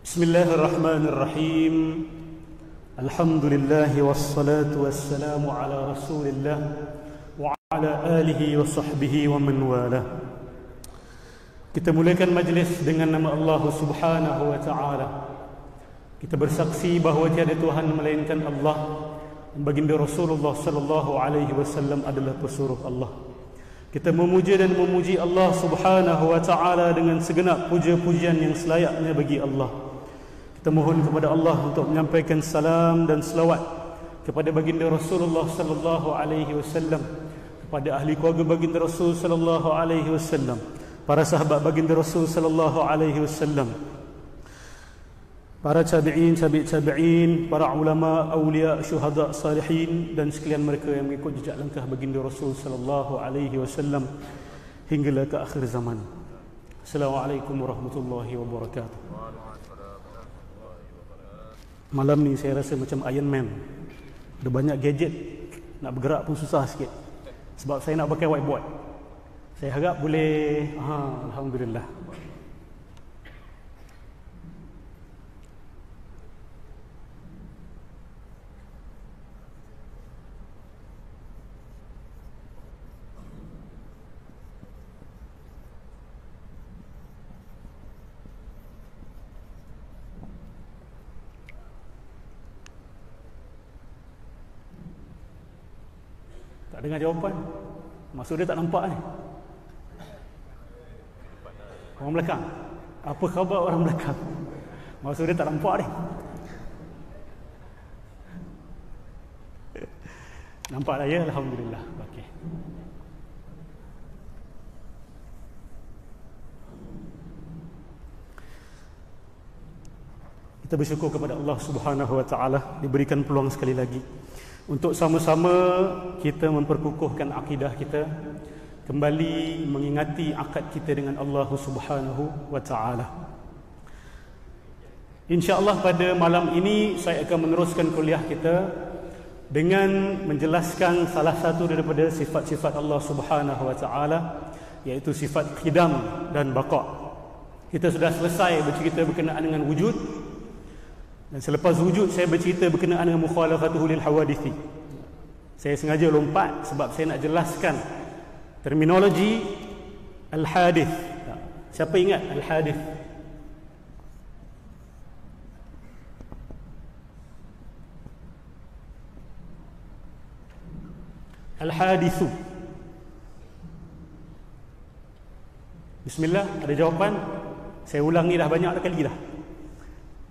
Bismillahirrahmanirrahim. Alhamdulillah wassalatu wassalamu ala Rasulillah wa ala alihi wa sahbihi wa man wala. Kita mulakan majlis dengan nama Allah Subhanahu wa taala. Kita bersaksi bahawa tiada Tuhan melainkan Allah, dan baginda Rasulullah sallallahu alaihi wasallam adalah pesuruh Allah. Kita memuja dan memuji Allah Subhanahu wa taala dengan segenap puja-pujian yang selayaknya bagi Allah. Kita mohon kepada Allah untuk menyampaikan salam dan selawat kepada baginda Rasulullah sallallahu alaihi wasallam, kepada ahli keluarga baginda Rasul sallallahu alaihi wasallam, para sahabat baginda Rasul sallallahu alaihi wasallam, para tabi'in, para ulama, awliya, syuhada, salihin, dan sekalian mereka yang mengikut jejak langkah baginda Rasul sallallahu alaihi wasallam hinggalah ke akhir zaman. Assalamualaikum warahmatullahi wabarakatuh. Malam ni saya rasa macam Iron Man. Ada banyak gadget, nak bergerak pun susah sikit sebab saya nak pakai whiteboard. Saya harap boleh alhamdulillah. Tak dengar jawapan. Maksud dia tak nampak ni. Orang belakang. Apa khabar orang belakang? Maksud dia tak nampak ni. Nampak dah ya? Alhamdulillah. Okey. Kita bersyukur kepada Allah Subhanahu wa taala diberikan peluang sekali lagi untuk sama-sama kita memperkukuhkan akidah kita, kembali mengingati akad kita dengan Allah Subhanahu wa taala. Insya-Allah pada malam ini saya akan meneruskan kuliah kita dengan menjelaskan salah satu daripada sifat-sifat Allah Subhanahu wa taala, iaitu sifat qidam dan baqa. Kita sudah selesai bercerita berkenaan dengan wujud, dan selepas wujud saya bercerita berkenaan dengan mukhalafatuhu lil hawadithi. Saya sengaja lompat sebab saya nak jelaskan terminologi al-hadith. Siapa ingat al-hadith? Al-hadithu. Bismillah, ada jawapan? Saya ulang ni dah banyak kali dah.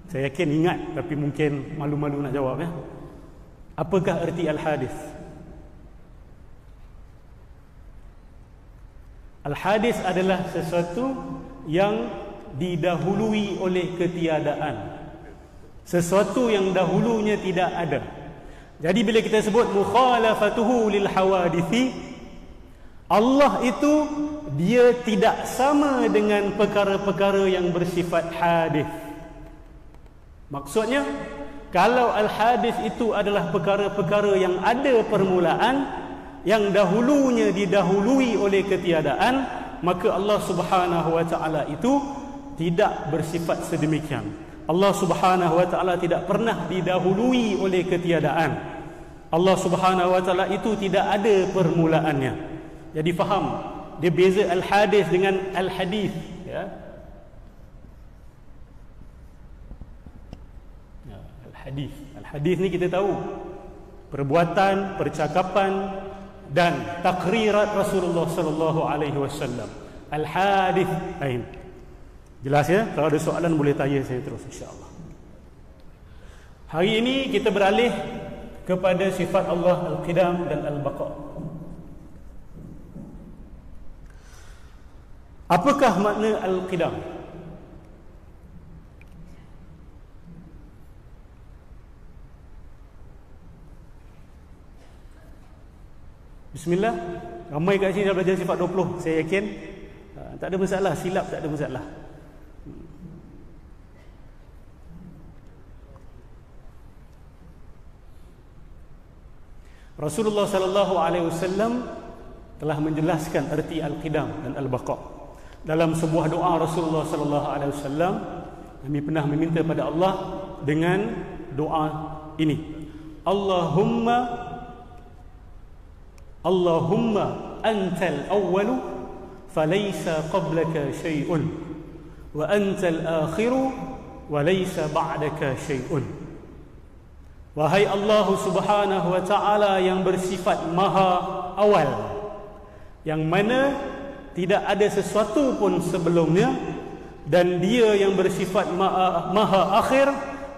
Saya yakin ingat, tapi mungkin malu-malu nak jawab ya. Apakah erti al-hadis? Al-hadis adalah sesuatu yang didahului oleh ketiadaan, sesuatu yang dahulunya tidak ada. Jadi bila kita sebut mukhalafatuhu lil hawadithi, Allah itu dia tidak sama dengan perkara-perkara yang bersifat hadis. Maksudnya, kalau al-hadis itu adalah perkara-perkara yang ada permulaan, yang dahulunya didahului oleh ketiadaan, maka Allah Subhanahu wa taala itu tidak bersifat sedemikian. Allah Subhanahu wa taala tidak pernah didahului oleh ketiadaan. Allah Subhanahu wa taala itu tidak ada permulaannya. Jadi faham dia beza al-hadis dengan al-hadis ya. Hadis. Al-hadis ni kita tahu perbuatan, percakapan dan takrirat Rasulullah sallallahu alaihi wasallam. Al-hadis lain. Jelas ya? Kalau ada soalan boleh tanya saya terus insya-Allah. Hari ini kita beralih kepada sifat Allah al-qidam dan al-baqa. Apakah makna al-qidam? Bismillah. Ramai kat sini dah belajar sifat 20. Saya yakin tak ada masalah, silap tak ada masalah. Rasulullah sallallahu alaihi wasallam telah menjelaskan arti al-qidam dan al-baqa. Dalam sebuah doa Rasulullah sallallahu alaihi wasallam Kami pernah meminta pada Allah dengan doa ini. Allahumma antal awwalu falaysa qablaka syai'un wa antal akhiru wa laysa ba'daka syai'un. Wahai Allah Subhanahu wa taala yang bersifat maha awal, yang mana tidak ada sesuatu pun sebelumnya, dan Dia yang bersifat maha akhir,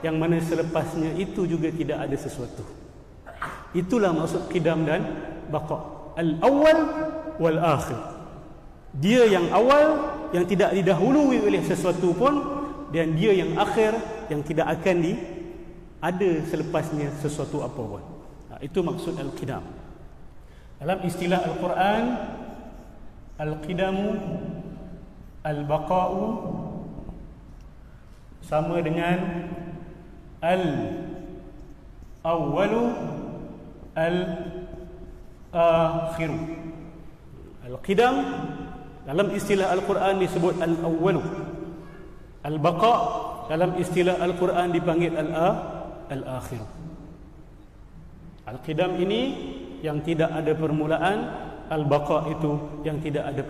yang mana selepasnya itu juga tidak ada sesuatu. Itulah maksud qidam dan baqa. Al-awwal wal akhir. Dia yang awal, yang tidak didahului oleh sesuatu pun, dan Dia yang akhir, yang tidak akan ada selepasnya sesuatu apa pun. Itu maksud al-qidam. Dalam istilah Al-Quran, al-qidamu, al-baqa'u sama dengan al-awwalu, al-akhiru. Al-qidam dalam istilah Al-Quran disebut al-awwalu. Al-baqa' dalam istilah Al-Quran dipanggil al-akhiru. Al-qidam ini yang tidak ada permulaan, al-baqa' itu yang tidak ada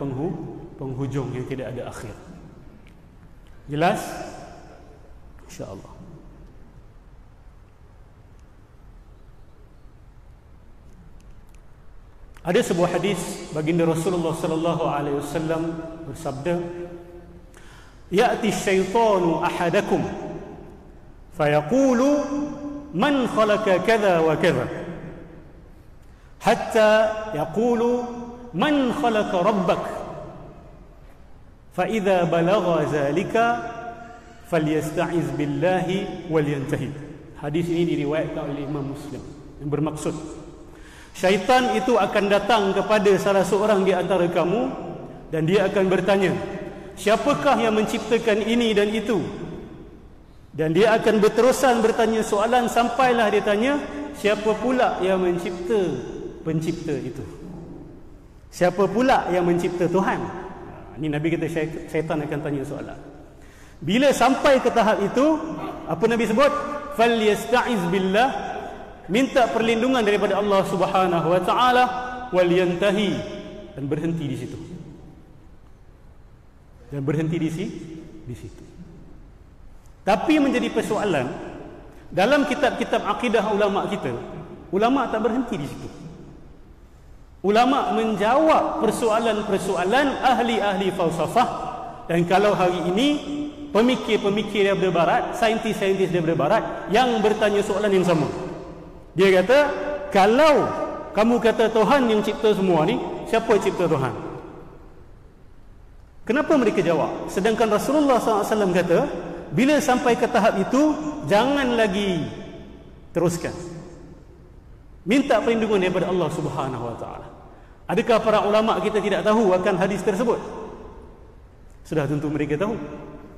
penghujung, yang tidak ada akhir. Jelas? InsyaAllah. Ada sebuah hadis baginda Rasulullah sallallahu alaihi wasallam bersabda, "Ya'ti syaitanu ahadakum fayaqulu man khalaqa kadza wa kadza hatta yaqulu man khalaqa rabbak fa idza balagha zalika falyasta'iz billahi walyantahi." Hadis ini diriwayatkan oleh Imam Muslim, yang bermaksud syaitan itu akan datang kepada salah seorang di antara kamu dan dia akan bertanya, siapakah yang menciptakan ini dan itu? Dan dia akan berterusan bertanya soalan sampailah dia tanya, siapa pula yang mencipta pencipta itu? Siapa pula yang mencipta Tuhan? Ini Nabi kata syaitan akan tanya soalan. Bila sampai ke tahap itu, apa Nabi sebut? Falyasta'iz billah, minta perlindungan daripada Allah Subhanahu wa taala, wal yantahi, dan berhenti di situ. Dan berhenti di situ. Tapi menjadi persoalan dalam kitab-kitab akidah ulama kita, ulama tak berhenti di situ. Ulama menjawab persoalan-persoalan ahli-ahli falsafah. Dan kalau hari ini pemikir-pemikir daripada barat, saintis-saintis daripada barat yang bertanya soalan yang sama, dia kata, kalau kamu kata Tuhan yang cipta semua ni, siapa yang cipta Tuhan? Kenapa mereka jawab? Sedangkan Rasulullah SAW kata, bila sampai ke tahap itu, jangan lagi teruskan. Minta perlindungan daripada Allah Subhanahu wa taala. Adakah para ulama kita tidak tahu akan hadis tersebut? Sudah tentu mereka tahu.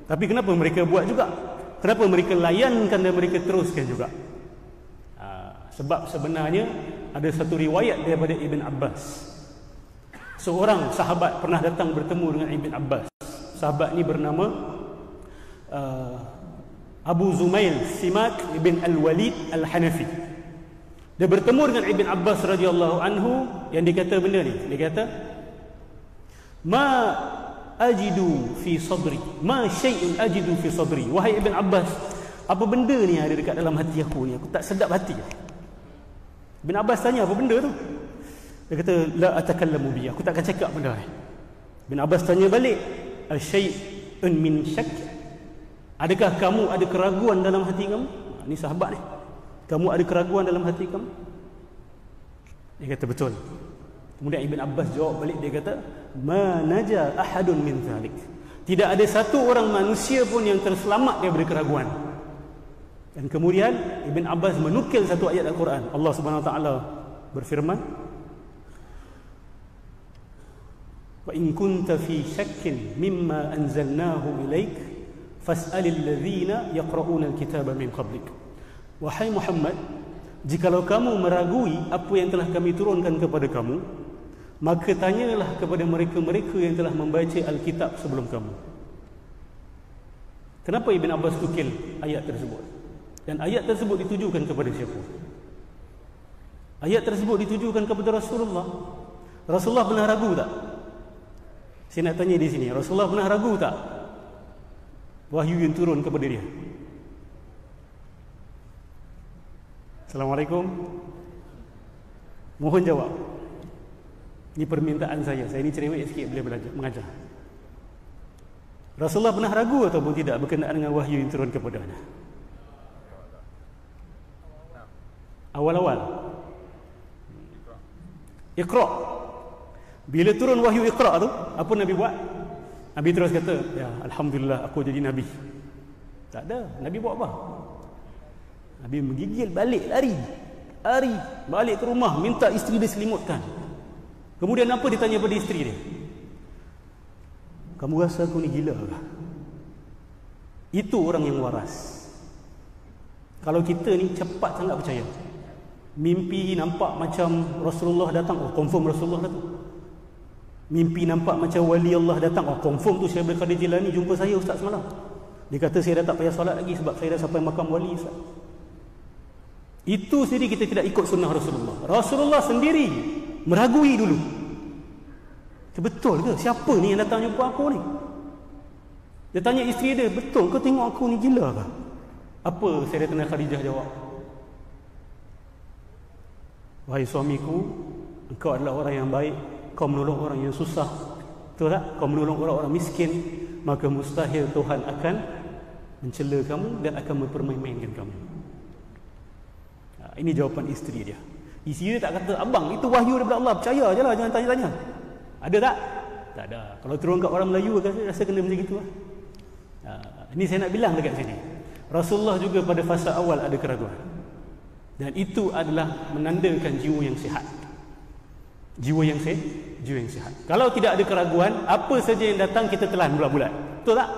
Tapi kenapa mereka buat juga? Kenapa mereka layankan dan mereka teruskan juga? Sebab sebenarnya ada satu riwayat daripada Ibn Abbas. Seorang sahabat pernah datang bertemu dengan Ibn Abbas. Sahabat ni bernama Abu Zumail Simak ibn Al-Walid Al-Hanafi. Dia bertemu dengan Ibn Abbas radhiyallahu anhu, yang dia kata benda ni. Dia kata, "Ma ajidu fi sadri, ma syai'un ajidu fi sadri." Wahai Ibn Abbas, apa benda ni ada dekat dalam hati aku ni? Aku tak sedap hati. Ibn Abbas tanya, apa benda tu? Dia kata, la atakallamu bi, aku tak akan cakap benda ni. Ibn Abbas tanya balik, asyai'un min syak, adakah kamu ada keraguan dalam hati kamu? Ini sahabat ni. Kamu ada keraguan dalam hati kamu? Dia kata, betul. Kemudian Ibn Abbas jawab balik, dia kata, ma naja ahadun min zalik, tidak ada satu orang manusia pun yang terselamat daripada keraguan. Dan kemudian Ibn Abbas menukil satu ayat Al-Quran. Allah Subhanahu wa taala berfirman, wa in kunta fi syakkin mimma anzalnahu ilaik fas'alil ladzina yaqra'una al-kitaba min qablik. Wahai Muhammad, jikalau kamu meragui apa yang telah kami turunkan kepada kamu, maka tanyalah kepada mereka-mereka yang telah membaca Alkitab sebelum kamu. Kenapa Ibn Abbas tukil ayat tersebut? Dan ayat tersebut ditujukan kepada siapa? Ayat tersebut ditujukan kepada Rasulullah. Rasulullah pernah ragu tak? Saya nak tanya di sini, Rasulullah pernah ragu tak wahyu yang turun kepada dia? Assalamualaikum. Mohon jawab. Ini permintaan saya. Saya ni cerewet sikit boleh belajar mengajar. Rasulullah pernah ragu ataupun tidak berkenaan dengan wahyu yang turun kepadanya? Awal-awal Iqra. Bila turun wahyu Iqra tu, apa Nabi buat? Nabi terus kata, ya Alhamdulillah aku jadi Nabi. Tak ada. Nabi buat apa? Nabi menggigil balik, lari balik ke rumah, minta isteri dia selimutkan. Kemudian apa dia tanya pada isteri dia? Kamu rasa aku ni gila ke? Itu orang yang waras. Kalau kita ni cepat sangat percaya. Mimpi nampak macam Rasulullah datang, oh confirm Rasulullah datang. Mimpi nampak macam wali Allah datang, oh confirm tu Syekh Abdul Qadir Jilani jumpa saya Ustaz semalam. Dia kata saya dah tak payah solat lagi sebab saya dah sampai makam wali Ustaz. Itu sendiri kita tidak ikut sunnah Rasulullah. Rasulullah sendiri meragui dulu. Betul ke? Siapa ni yang datang jumpa aku ni? Dia tanya isteri dia, betul ke tengok aku ni gila ke? Apa Sayyidatina Khadijah jawab? Wahai suamiku, engkau adalah orang yang baik, kau menolong orang yang susah. Betul tak? Kau menolong orang-orang miskin, maka mustahil Tuhan akan mencela kamu dan akan mempermain-mainkan kamu. Ini jawapan isteri dia. Isteri dia tak kata, abang itu wahyu daripada Allah, percaya je lah, jangan tanya-tanya. Ada tak? Tak ada. Kalau turun kat orang Melayu rasa kena macam gitu lah. Ini saya nak bilang dekat sini, Rasulullah juga pada fasa awal ada keraguan. Dan itu adalah menandakan jiwa yang sihat. Jiwa yang sihat. Kalau tidak ada keraguan, apa saja yang datang kita telan bulat-bulat. Betul tak?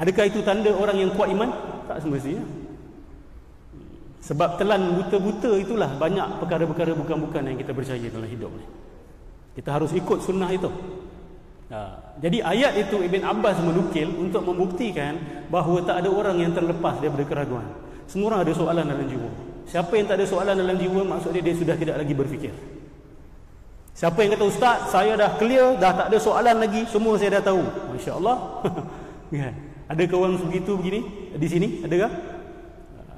Adakah itu tanda orang yang kuat iman? Tak semestinya. Sebab telan buta-buta itulah banyak perkara-perkara bukan-bukan yang kita percaya dalam hidup ni. Kita harus ikut sunnah itu. Jadi ayat itu Ibn Abbas menukil untuk membuktikan bahawa tak ada orang yang terlepas daripada keraguan. Semua orang ada soalan dalam jiwa. Siapa yang tak ada soalan dalam jiwa, maksudnya dia sudah tidak lagi berfikir. Siapa yang kata, Ustaz, saya dah clear, dah tak ada soalan lagi, semua saya dah tahu. Masya Allah. Adakah orang begitu begini di sini? Adakah?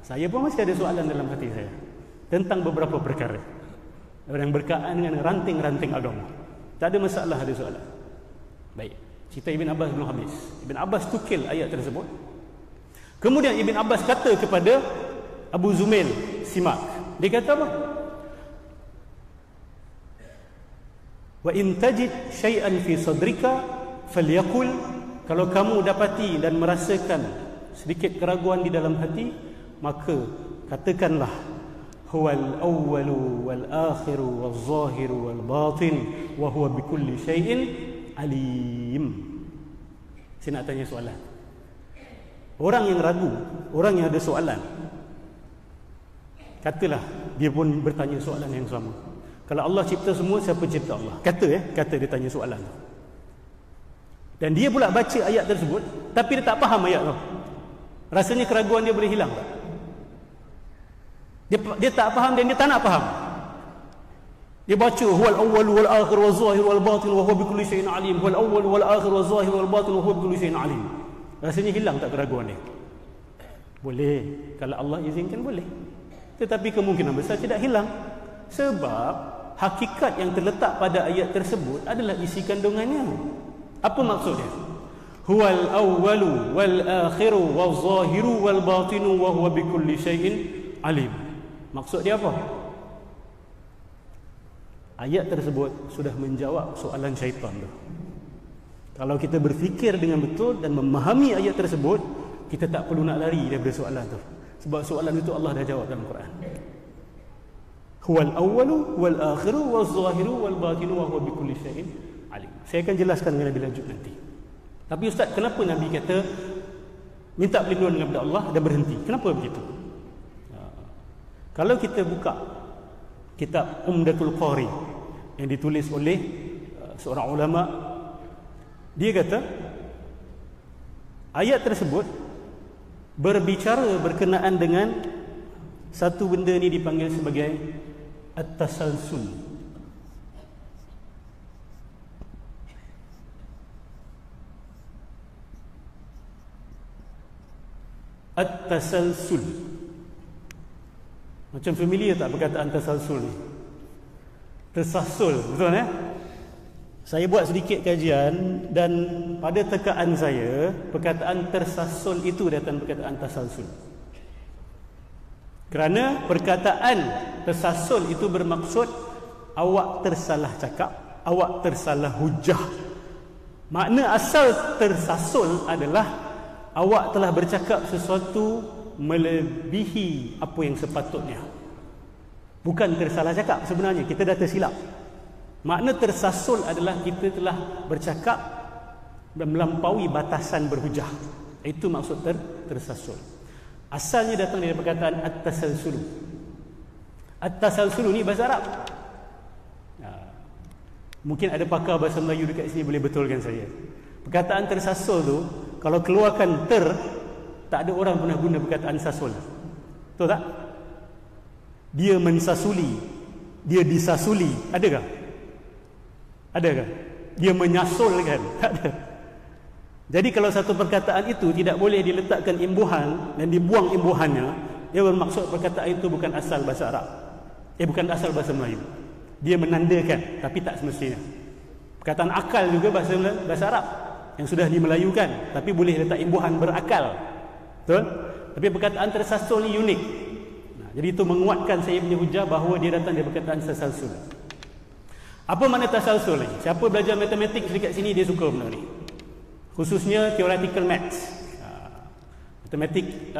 Saya pun masih ada soalan dalam hati saya tentang beberapa perkara yang berkaitan dengan ranting-ranting agama. Tak ada masalah ada soalan. Baik, cerita Ibn Abbas belum habis. Ibn Abbas tukil ayat tersebut. Kemudian Ibn Abbas kata kepada Abu Zumail Simak, dia kata apa? Wa in tajid syai'an fi sadrika falyaqul, kalau kamu dapati dan merasakan sedikit keraguan di dalam hati, maka katakanlah huwal awwalu wal akhiru wal zahiru wal batin wa huwa bikulli syai'in alim. Saya nak tanya soalan. Orang yang ragu, orang yang ada soalan, katalah dia pun bertanya soalan yang sama. Kalau Allah cipta semua, siapa cipta Allah? Kata dia tanya soalan. Dan dia pula baca ayat tersebut, tapi dia tak faham ayat tu. Rasanya keraguan dia boleh hilang tak? Dia tak faham dan dia tak nak faham. Dia baca huwal awwal wal akhir wal zahir wal batin wa huwa bikulli syai'in alim. Huwal awwal wal akhir wal zahir wal batin wa huwa bikulli syai'in alim. Rasanya hilang tak keraguan dia? Boleh. Kalau Allah izinkan boleh. Tetapi kemungkinan besar tidak hilang. Sebab hakikat yang terletak pada ayat tersebut adalah isi kandungannya. Apa maksudnya? Huwal awwalu wal akhiru wal zahiru wal batinu wa huwa bikulli syai'in alim. Maksud dia apa? Ayat tersebut sudah menjawab soalan syaitan tu. Kalau kita berfikir dengan betul dan memahami ayat tersebut, kita tak perlu nak lari daripada soalan tu. Sebab soalan itu Allah dah jawab dalam Quran. Huwal awwalu wal akhiru wal zahiru wal batinu wa huwa bikulli syai'in alim. Saya akan jelaskan dengan lebih lanjut nanti. Tapi Ustaz, kenapa Nabi kata minta perlindungan kepada Allah dan berhenti? Kenapa begitu? Kalau kita buka kitab Umdatul Qari yang ditulis oleh seorang ulama, dia kata ayat tersebut berbicara berkenaan dengan satu benda ni dipanggil sebagai at-tasalsul. At-tasalsul. Macam familiar tak perkataan tasalsul ni? Tersasul, betul Saya buat sedikit kajian dan pada tekaan saya, perkataan tersasul itu datang perkataan tasalsul. Kerana perkataan tersasul itu bermaksud awak tersalah cakap, awak tersalah hujah. Makna asal tersasul adalah awak telah bercakap sesuatu melebihi apa yang sepatutnya. Bukan tersalah cakap sebenarnya, kita dah tersilap. Makna tersasul adalah kita telah bercakap dan melampaui batasan berhujah. Itu maksud tersasul. Asalnya datang dari perkataan at-tasalsulu. At-tasalsulu ni bahasa Arab. Mungkin ada pakar bahasa Melayu dekat sini boleh betulkan saya. Perkataan tersasul tu, kalau keluarkan tak ada orang pernah guna perkataan sasul. Betul tak? Dia mensasuli, dia disasuli, adakah? Adakah? Dia menyasulkan, tak ada. Jadi kalau satu perkataan itu tidak boleh diletakkan imbuhan dan dibuang imbuhannya, dia bermaksud perkataan itu bukan asal bahasa Arab. Bukan asal bahasa Melayu. Dia menandakan, tapi tak semestinya. Perkataan akal juga bahasa Arab yang sudah dimelayukan, tapi boleh letak imbuhan berakal. Betul? Tapi perkataan tersasul ni unik. Jadi itu menguatkan saya punya hujah bahawa dia datang dari perkataan tersasul. Apa makna tasalsul ni? Siapa belajar matematik dekat sini dia suka benda ni. Khususnya theoretical maths. Matematik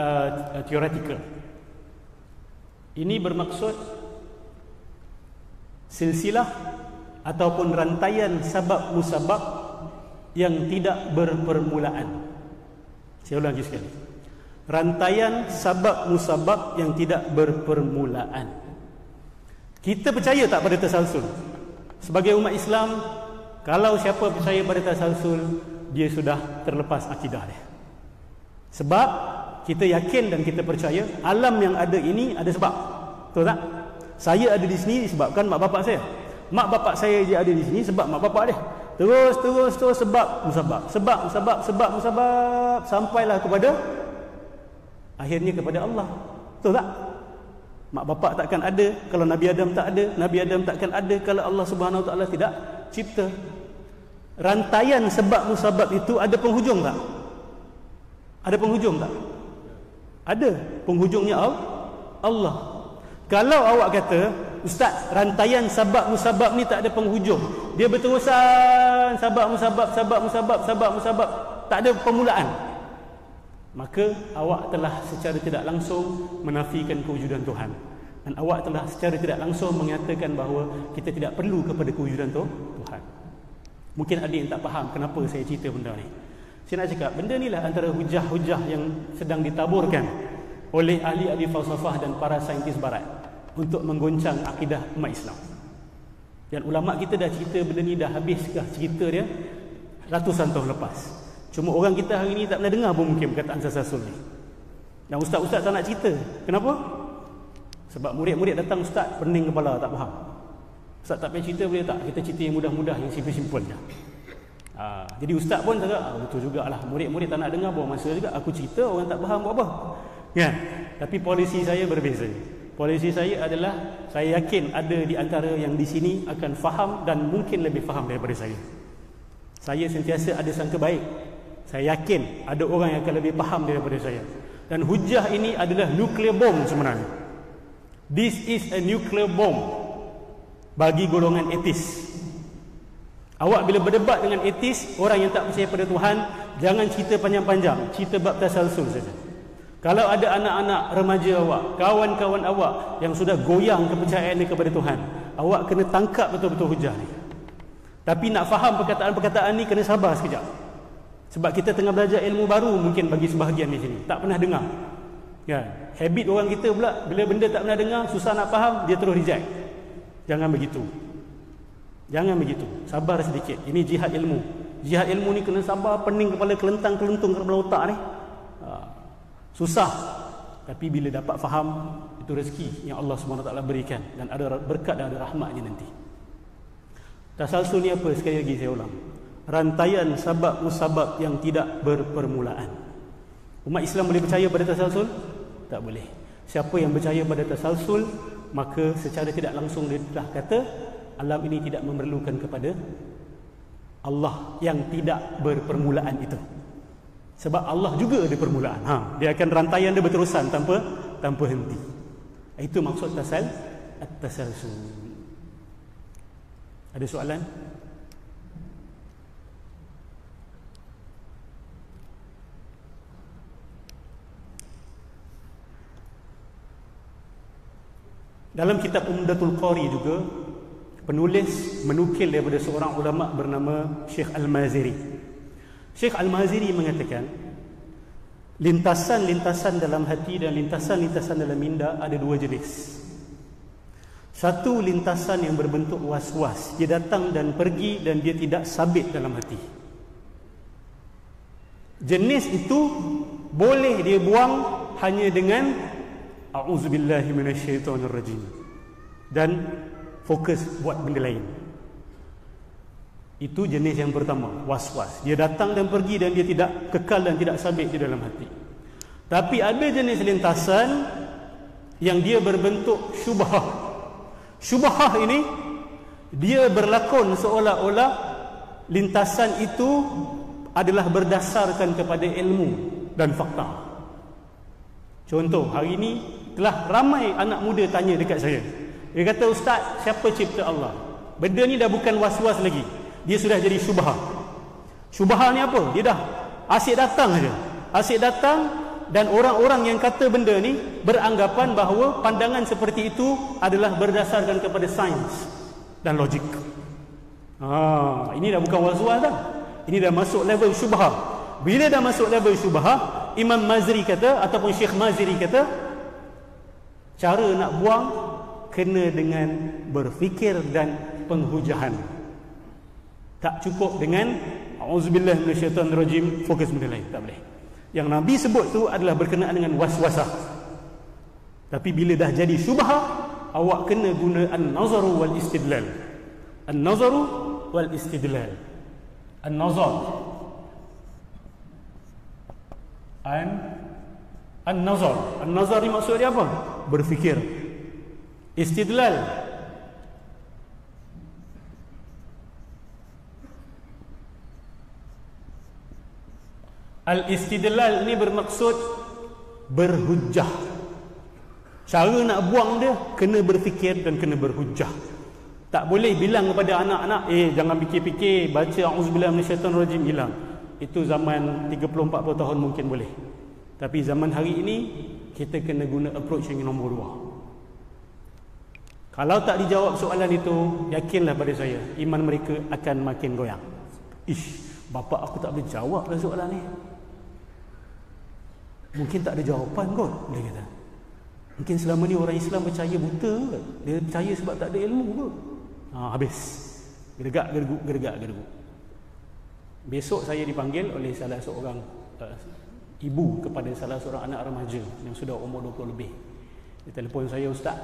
theoretical. Ini bermaksud silsilah ataupun rantaian sabab musabab yang tidak berpermulaan. Saya ulangi sekali. Rantaian sabab musabab yang tidak berpermulaan. Kita percaya tak pada tasalsul? Sebagai umat Islam, kalau siapa percaya pada tasalsul, dia sudah terlepas akidah dia. Sebab kita yakin dan kita percaya alam yang ada ini ada sebab. Betul tak? Saya ada di sini disebabkan mak bapak saya. Mak bapak saya dia ada di sini sebab mak bapak dia. Terus sebab musabab. Sebab musabab sampailah kepada akhirnya kepada Allah. Betul tak? Mak bapak takkan ada kalau Nabi Adam tak ada, Nabi Adam takkan ada kalau Allah Subhanahu Wa Taala tidak cipta. Rantaian sebab musabab itu ada penghujung tak? Ada penghujung tak? Ada. Penghujungnya Allah. Kalau awak kata, Ustaz, rantaian sebab musabab ni tak ada penghujung, dia berterusan sebab musabab, tak ada permulaan, maka awak telah secara tidak langsung menafikan kewujudan Tuhan. Dan awak telah secara tidak langsung menyatakan bahawa kita tidak perlu kepada kewujudan Tuhan. Mungkin ada yang tak faham kenapa saya cerita benda ni. Saya nak cakap, benda ni lah antara hujah-hujah yang sedang ditaburkan oleh ahli-ahli falsafah dan para saintis barat untuk menggoncang akidah umat Islam. Dan ulama kita dah cerita benda ni, dah habiskah cerita dia ratusan tahun lepas. Cuma orang kita hari ni tak pernah dengar pun mungkin perkataan tasalsul ni. Dan ustaz-ustaz tak nak cerita. Kenapa? Sebab murid-murid datang, ustaz pening kepala, tak faham. Ustaz tak payah cerita boleh tak? Kita cerita yang mudah-mudah, yang simple-simple je. Jadi ustaz pun cakap, betul jugalah, murid-murid tak nak dengar, buang masa juga. Aku cerita, orang tak faham buat apa. Kan? Tapi polisi saya berbeza. Polisi saya adalah, saya yakin ada di antara yang di sini akan faham dan mungkin lebih faham daripada saya. Saya sentiasa ada sangka baik. Saya yakin ada orang yang akan lebih faham daripada saya. Dan hujah ini adalah nuclear bomb sebenarnya. This is a nuclear bomb bagi golongan etis. Awak bila berdebat dengan etis, orang yang tak percaya pada Tuhan, jangan cerita panjang-panjang, cerita bab tasalsul saja. Kalau ada anak-anak remaja awak, kawan-kawan awak yang sudah goyang kepercayaannya kepada Tuhan, awak kena tangkap betul-betul hujah ni. Tapi nak faham perkataan-perkataan ni kena sabar sekejap. Sebab kita tengah belajar ilmu baru mungkin bagi sebahagian di sini, tak pernah dengar. Ya, habit orang kita pula bila benda tak pernah dengar, susah nak faham, dia terus reject. Jangan begitu. Jangan begitu. Sabar sedikit. Ini jihad ilmu. Jihad ilmu ni kena sabar, pening kepala, kelentang-kelentung kepala otak ni. Susah. Tapi bila dapat faham, itu rezeki yang Allah SWT berikan. Dan ada berkat dan ada rahmatnya nanti. Tasalsul ni apa? Sekali lagi saya ulang. Rantaian sabab musabab yang tidak berpermulaan. Umat Islam boleh percaya pada tasalsul? Tak boleh. Siapa yang percaya pada tasalsul, maka secara tidak langsung dia telah kata alam ini tidak memerlukan kepada Allah yang tidak berpermulaan itu. Sebab Allah juga ada permulaan. Dia akan rantaian dia berterusan tanpa henti. Itu maksud tasalsul. Ada soalan? Dalam kitab Umdatul Qari juga, penulis menukil daripada seorang ulama bernama Syekh Al-Maziri. Syekh Al-Maziri mengatakan, lintasan-lintasan dalam hati dan lintasan-lintasan dalam minda ada dua jenis. Satu, lintasan yang berbentuk was-was. Dia datang dan pergi dan dia tidak sabit dalam hati. Jenis itu boleh dia buang hanya dengan a'udzubillahi minasyaitonirrajim dan fokus buat benda lain. Itu jenis yang pertama, was-was. Dia datang dan pergi dan dia tidak kekal dan tidak sabit di dalam hati. Tapi ada jenis lintasan yang dia berbentuk syubhah. Syubhah ini dia berlakon seolah-olah lintasan itu adalah berdasarkan kepada ilmu dan fakta. Contoh, hari ini telah ramai anak muda tanya dekat saya. Dia kata, "Ustaz, siapa cipta Allah?" Benda ni dah bukan was-was lagi. Dia sudah jadi syubhah. Syubhah ni apa? Dia dah asyik datang saja. Asyik datang dan orang-orang yang kata benda ni beranggapan bahawa pandangan seperti itu adalah berdasarkan kepada sains dan logik. Ini dah bukan was-was dah. Ini dah masuk level syubhah. Bila dah masuk level syubhah, Imam Maziri kata ataupun Syekh Maziri kata, cara nak buang kena dengan berfikir dan penghujahan. Tak cukup dengan auzubillahi minasyaitonirrajim, fokus benda lain, tak boleh. Yang Nabi sebut tu adalah berkenaan dengan waswasah. Tapi bila dah jadi syubhah, awak kena guna an-nazaru wal istidlal. An-nazaru wal istidlal. An-nazar. An-nazar. An-nazar ni maksud dia apa? Berfikir. Istidlal. Al-istidlal ni bermaksud berhujjah. Cara nak buang dia kena berfikir dan kena berhujjah. Tak boleh bilang kepada anak-anak, jangan fikir-fikir, baca auzubillahi minasyaitonirrajim, hilang. Itu zaman 30-40 tahun mungkin boleh. Tapi zaman hari ini kita kena guna approach yang nombor 2. Kalau tak dijawab soalan itu, yakinlah pada saya, iman mereka akan makin goyang. Bapa aku tak boleh jawab lah soalan ni. Mungkin tak ada jawapan kot, dia kata. Mungkin selama ni orang Islam percaya buta kot. Dia percaya sebab tak ada ilmu kot. Habis. Gergak-gerguk. Besok saya dipanggil oleh salah seorang ibu kepada salah seorang anak remaja yang sudah umur 20 lebih. Dia telefon saya, "Ustaz,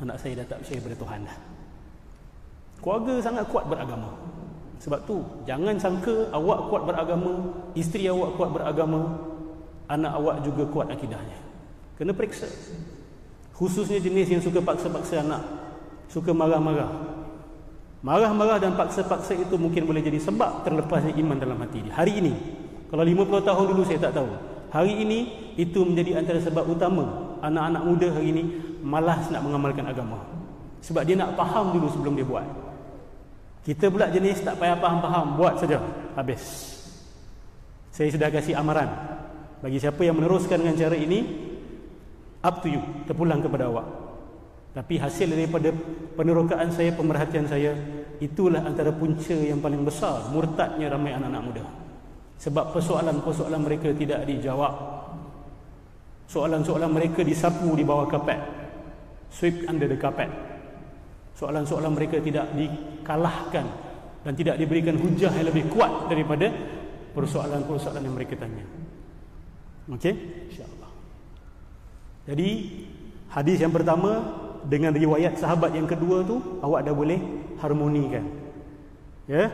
anak saya dah tak percaya pada Tuhan dah." Keluarga sangat kuat beragama. Sebab tu, jangan sangka awak kuat beragama, isteri awak kuat beragama, anak awak juga kuat akidahnya. Kena periksa. Khususnya jenis yang suka paksa-paksa anak, suka marah-marah. Marah-marah dan paksa-paksa itu mungkin boleh jadi sebab terlepasnya iman dalam hati dia. Hari ini, kalau 50 tahun dulu saya tak tahu. Hari ini, itu menjadi antara sebab utama anak-anak muda hari ini malas nak mengamalkan agama. Sebab dia nak faham dulu sebelum dia buat. Kita pula jenis tak payah faham-faham, buat saja, habis. Saya sudah kasih amaran. Bagi siapa yang meneruskan dengan cara ini, up to you, terpulang kepada awak. Tapi hasil daripada penerokaan saya, pemerhatian saya, itulah antara punca yang paling besar murtadnya ramai anak-anak muda. Sebab persoalan-persoalan mereka tidak dijawab. Soalan-soalan mereka disapu di bawah kapet, sweep under the carpet. Soalan-soalan mereka tidak dikalahkan dan tidak diberikan hujah yang lebih kuat daripada persoalan-persoalan yang mereka tanya. Okey, insya-Allah. Jadi hadis yang pertama dengan riwayat sahabat yang kedua tu awak dah boleh harmonikan. Ya,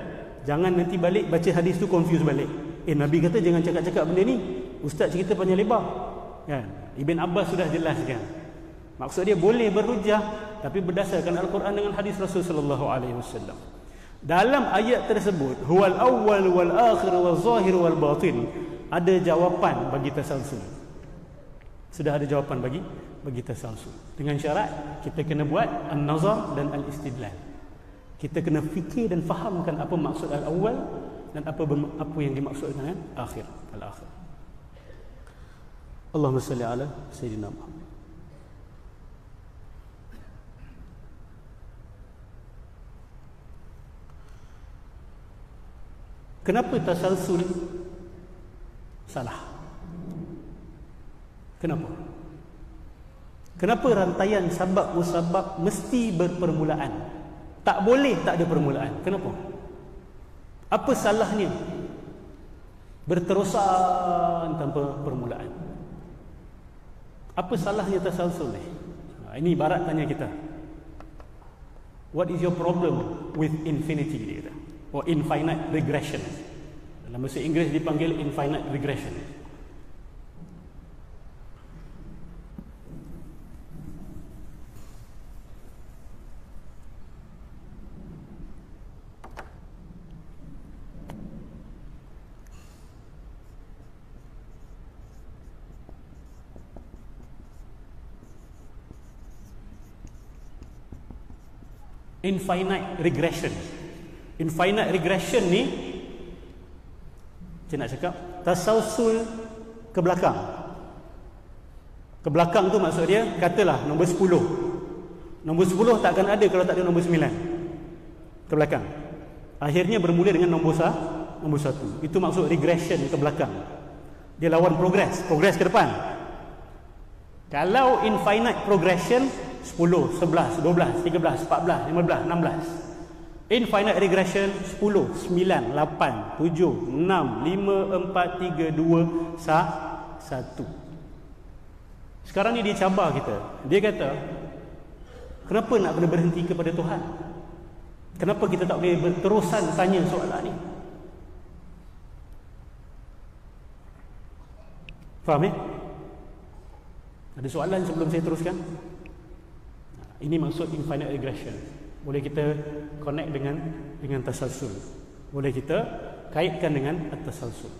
jangan nanti balik baca hadis tu confuse balik. Nabi kata jangan cakap-cakap benda ni. Ustaz cerita panjang lebar. Kan? Ibn Abbas sudah jelaskan. Maksud dia boleh berhujah tapi berdasarkan Al-Quran dengan hadis Rasul sallallahu alaihi wasallam. Dalam ayat tersebut, huwal awwal wal akhir wal zahir wal batin, ada jawapan bagi tasalsul. Sudah ada jawapan bagi tasalsul. Dengan syarat kita kena buat an-nazar dan al-istidlal. Kita kena fikir dan fahamkan apa maksud al-awwal dan apa yang dimaksudkan dengan akhir, al-akhir. Allahumma salli ala sayyidina Muhammad. Kenapa tasalsul salah? Kenapa? Kenapa rantaian sabab musabab mesti berpermulaan? Tak boleh tak ada permulaan. Kenapa? Apa salahnya berterusan tanpa permulaan? Apa salahnya tasalsul ni? Ini ibarat tanya kita, what is your problem with infinity, dia kata, or infinite regression. Dalam bahasa Inggeris dipanggil infinite regression. Infinite regression. Infinite regression ni saya nak cakap tasalsul ke belakang. Ke belakang tu maksud dia, katalah nombor 10. Nombor 10 takkan ada kalau tak ada nombor 9. Ke belakang. Akhirnya bermula dengan nombor 1. Itu maksud regression ke belakang. Dia lawan progress ke depan. Kalau infinite progression 10, 11, 12, 13, 14, 15, 16. Infinite regression 10, 9, 8, 7, 6, 5, 4, 3, 2, 1. Sekarang ni dia cabar kita. Dia kata, kenapa nak kena berhenti kepada Tuhan? Kenapa kita tak boleh berterusan tanya soalan ni? Faham Ada soalan sebelum saya teruskan? Ini maksud infinite regression. Boleh kita connect dengan tasalsul. Boleh kita kaitkan dengan at-tasalsul.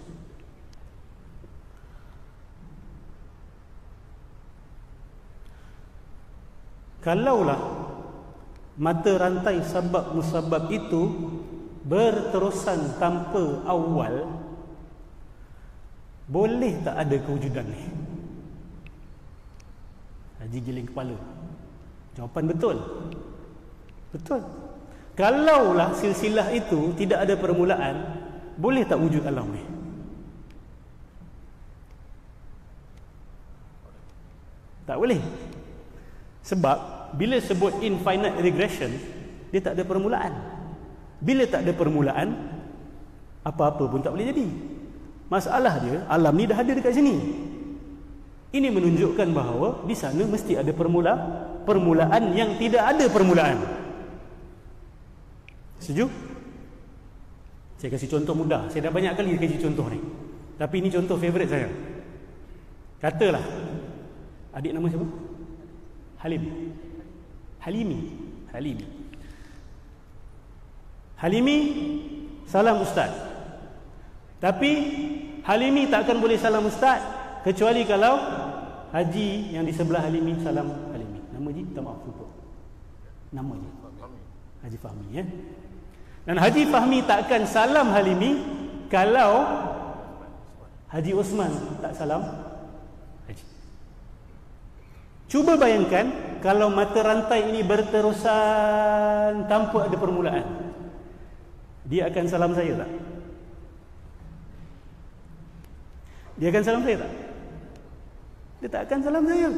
Kalaulah mata rantai sabab musabab itu berterusan tanpa awal, boleh tak ada kewujudan ni? Haji giling kepala. Jawapan betul. Betul. Kalaulah silsilah itu tidak ada permulaan, boleh tak wujud alam ni? Tak boleh. Sebab bila sebut infinite regression, dia tak ada permulaan. Bila tak ada permulaan, apa-apa pun tak boleh jadi. Masalah dia, alam ni dah ada dekat sini. Ini menunjukkan bahawa di sana mesti ada permulaan yang tidak ada permulaan. Setuju? Saya kasih contoh mudah. Saya dah banyak kali kasih contoh ni, tapi ini contoh favourite saya. Katalah adik nama siapa? Halimi salam ustaz. Tapi Halimi takkan boleh salam ustaz kecuali kalau Haji yang di sebelah Halimi salam Halimi. Nama Haji, tak maaf lupa. Nama Haji. Haji Fahmi ya. Dan Haji Fahmi takkan salam Halimi kalau Haji Osman tak salam Haji. Cuba bayangkan kalau mata rantai ini berterusan tanpa ada permulaan. Dia akan salam saya tak? Dia akan salam saya tak? Dia tak akan salam saya.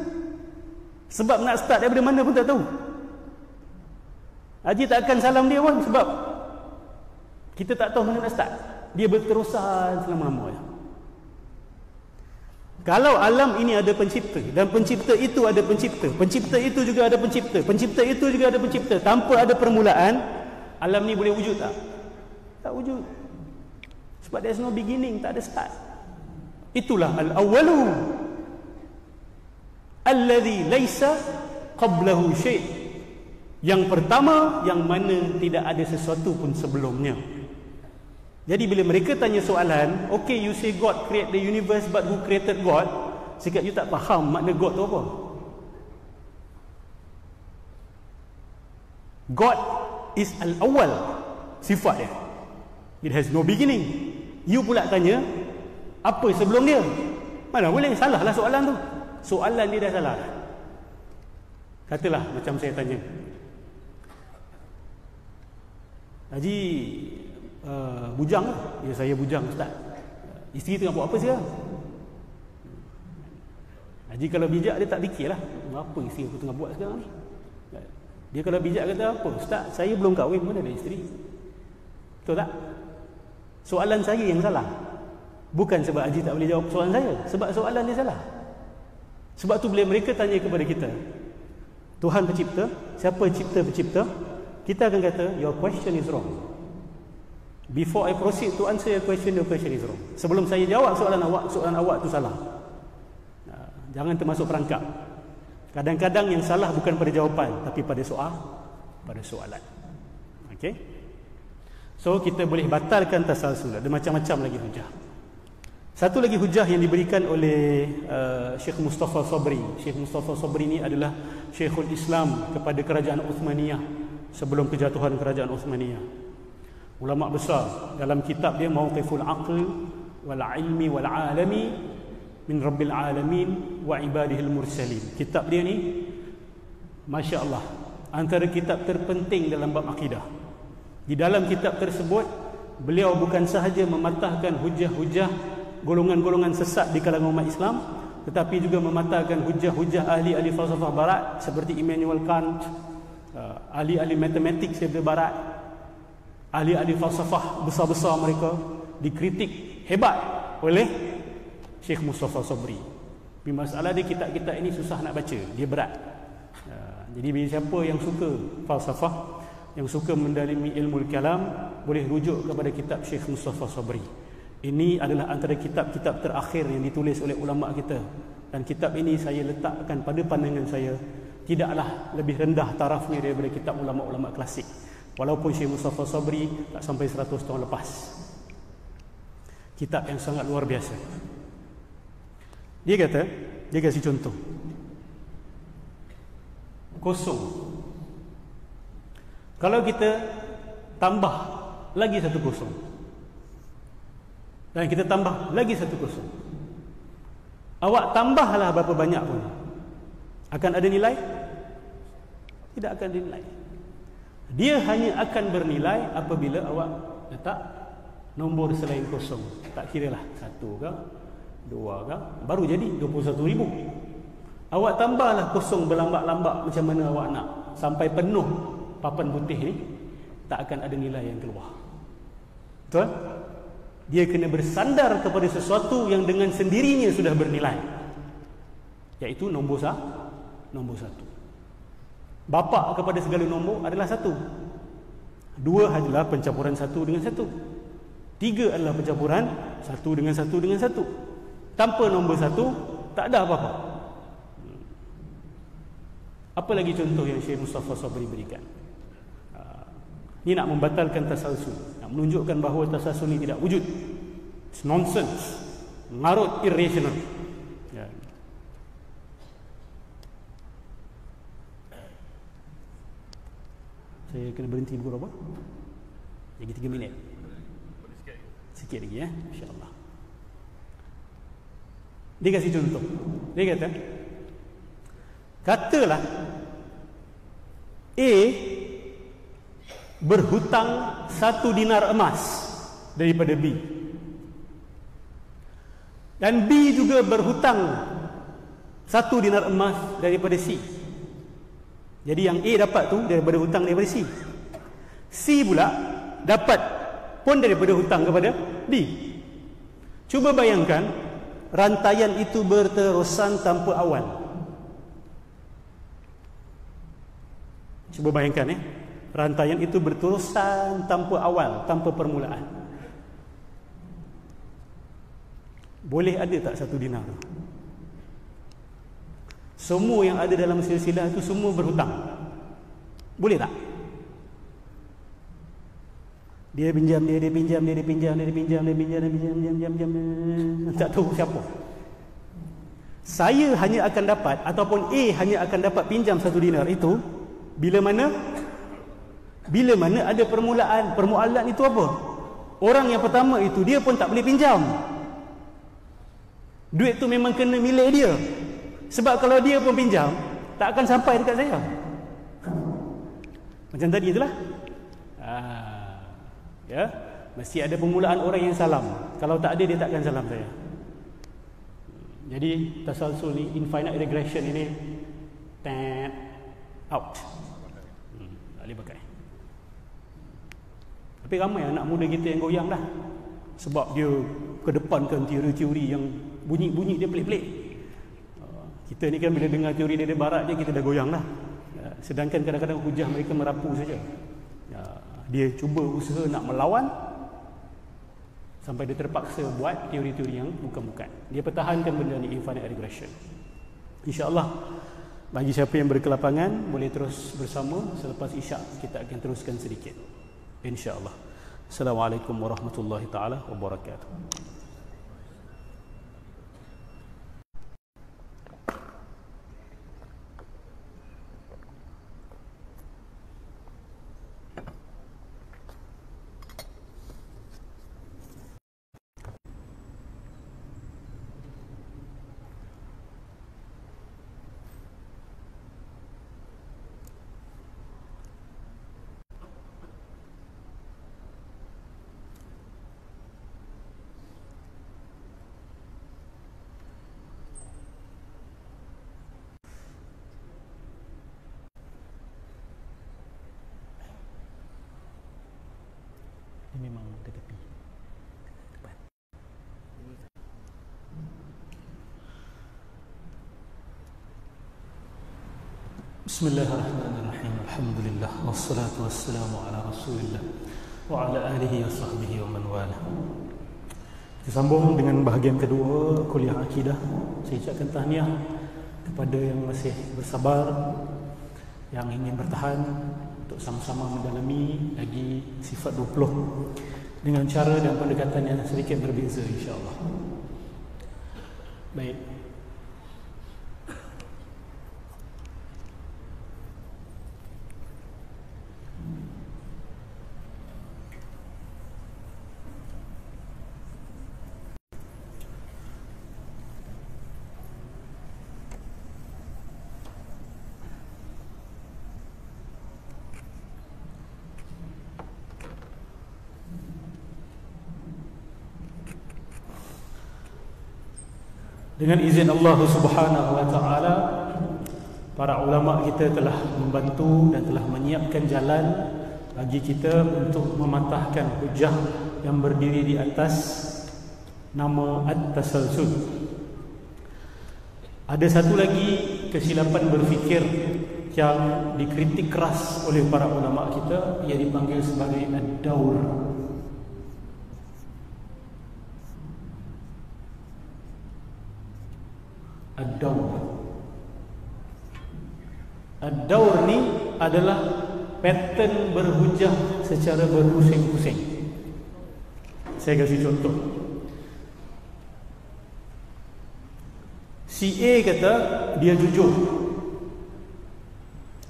Sebab nak start daripada mana pun tak tahu. Haji tak akan salam dia pun sebab kita tak tahu mana nak start. Dia berterusan selama-lamanya. Kalau alam ini ada pencipta, dan pencipta itu ada pencipta, pencipta itu juga ada pencipta, pencipta itu juga ada pencipta, tanpa ada permulaan, alam ni boleh wujud tak? Tak wujud. Sebab there's no beginning, tak ada start. Itulah al-awwalu alladhi laysa qablahu syai'. Yang pertama, yang mana tidak ada sesuatu pun sebelumnya. Jadi bila mereka tanya soalan, okay, you say God create the universe, but who created God? Sikap you tak faham makna God tu apa. God is al-awwal, sifat dia. It has no beginning. You pula tanya, apa sebelum dia? Mana boleh, salah lah soalan tu. Soalan dia dah salah. Katalah macam saya tanya, Haji bujang lah. Ya, saya bujang, Ustaz. Isteri tengah buat apa sekarang? Haji kalau bijak dia tak fikirlah, apa isteri aku tengah buat sekarang ni. Dia kalau bijak kata apa? Ustaz, saya belum kahwin, mana ada isteri? Betul tak? Soalan saya yang salah. Bukan sebab Haji tak boleh jawab soalan saya, sebab soalan dia salah. Sebab tu bila mereka tanya kepada kita, Tuhan pencipta, siapa cipta pencipta? Kita akan kata, your question is wrong. Before I proceed to answer your question is wrong. Sebelum saya jawab soalan awak tu salah. Jangan termasuk perangkap. Kadang-kadang yang salah bukan pada jawapan, tapi pada soalan. Okay? So kita boleh batalkan tasalsul. Ada macam-macam lagi hujah. Satu lagi hujah yang diberikan oleh Syekh Mustafa Sabri. Syekh Mustafa Sabri ni adalah Syekhul Islam kepada kerajaan Uthmaniyah sebelum kejatuhan kerajaan Uthmaniyah. Ulama besar, dalam kitab dia Mawqiful Aql wal Ilmi wal Alami min Rabbil Alamin wa Ibadihil Mursalin. Kitab dia ni, Masya Allah, antara kitab terpenting dalam bab akidah. Di dalam kitab tersebut, beliau bukan sahaja mematahkan hujah-hujah golongan-golongan sesat di kalangan umat Islam, tetapi juga mematahkan hujah-hujah ahli-ahli falsafah barat seperti Immanuel Kant, ahli-ahli matematik daripada barat, ahli-ahli falsafah besar-besar mereka dikritik hebat oleh Syekh Mustafa Sabri. Tapi masalah dia, kitab-kitab ini susah nak baca, dia berat. Jadi bagi siapa yang suka falsafah, yang suka mendalami ilmu kalam, boleh rujuk kepada kitab Syekh Mustafa Sabri. Ini adalah antara kitab-kitab terakhir yang ditulis oleh ulama kita, dan kitab ini saya letakkan pada pandangan saya tidaklah lebih rendah tarafnya daripada kitab ulama-ulama klasik. Walaupun Syekh Mustafa Sabri tak sampai 100 tahun lepas. Kitab yang sangat luar biasa. Dia kata, dia kasih contoh. Kosong. Kalau kita tambah lagi satu kosong, dan kita tambah lagi satu kosong, awak tambahlah berapa banyak pun, akan ada nilai? Tidak akan ada nilai. Dia hanya akan bernilai apabila awak letak nombor selain kosong. Tak kira lah 1 ke 2 ke, baru jadi 21,000. Awak tambahlah kosong berlambak-lambak macam mana awak nak, sampai penuh papan putih ni, tak akan ada nilai yang keluar. Betul? Dia kena bersandar kepada sesuatu yang dengan sendirinya sudah bernilai, iaitu nombor 1. Bapa kepada segala nombor adalah 1. 2 adalah pencampuran 1 dengan 1. 3 adalah pencampuran 1 dengan 1 dengan 1. Tanpa nombor 1 tak ada apa-apa. Apa lagi contoh yang Syekh Mustafa Sabri berikan? Ini nak membatalkan tasalsul, nak menunjukkan bahawa tasalsul ini tidak wujud. It's nonsense, ngarut, irrational. Ya. Saya kena berhenti pukul berapa? Lagi 3 minit. Sikit lagi ya, insya-Allah. Dia kasih contoh. Dia kata, katalah A berhutang 1 dinar emas daripada B, dan B juga berhutang 1 dinar emas daripada C. Jadi yang A dapat tu daripada hutang daripada C. C pula dapat pun daripada hutang kepada D. Cuba bayangkan rantaian itu berterusan tanpa awal. Cuba bayangkan rantaian itu berterusan tanpa awal, tanpa permulaan. Boleh ada tak 1 dinar? Semua yang ada dalam silsilah itu semua berhutang. Boleh tak? Dia pinjam, dia pinjam, dia pinjam, dia pinjam, dia pinjam, dia pinjam, tak tahu siapa. Saya hanya akan dapat, ataupun A hanya akan dapat pinjam 1 dinar itu bila mana? Bila mana ada permulaan. Permulaan itu apa? Orang yang pertama itu dia pun tak boleh pinjam. Duit tu memang kena milik dia. Sebab kalau dia pun pinjam, tak akan sampai dekat saya. Macam tadi itulah. Ya, mesti ada permulaan orang yang salam. Kalau tak ada, dia tak akan salam saya. Jadi tasalsul ni, infinite regression ini out. Tak boleh pakai. Tapi ramai anak muda kita yang goyang dah. Sebab dia kedepankan teori-teori yang bunyi-bunyi dia pelik-pelik. Kita ni kan bila dengar teori dari barat je, kita dah goyang lah. Sedangkan kadang-kadang hujah mereka merapu saja. Dia cuba usaha nak melawan sampai dia terpaksa buat teori-teori yang bukan-bukan. Dia pertahankan benda ni, infinite regression. InsyaAllah bagi siapa yang berkelapangan boleh terus bersama. Selepas isyak kita akan teruskan sedikit, InsyaAllah. Assalamualaikum warahmatullahi taala wabarakatuh. Ini memang ke tepi. Depan. Bismillahirrahmanirrahim. Alhamdulillah wassalatu wassalamu ala Rasulillah wa ala alihi wa sahbihi wa man wala. Kita sambung dengan bahagian kedua kuliah akidah. Saya ucapkan tahniah kepada yang masih bersabar, yang ingin bertahan untuk sama-sama mendalami lagi sifat 20 dengan cara dan pendekatan yang sedikit berbeza, insya-Allah. Baik. Dengan izin Allah Subhanahu wa taala, para ulama kita telah membantu dan telah menyiapkan jalan bagi kita untuk mematahkan hujah yang berdiri di atas nama at-tasalsul. Ada satu lagi kesilapan berfikir yang dikritik keras oleh para ulama kita, ia dipanggil sebagai ad-daur. Ad-daur. Ad-daur ni adalah pattern berhujah secara berpusing-pusing. Saya kasih contoh. Si A kata dia jujur.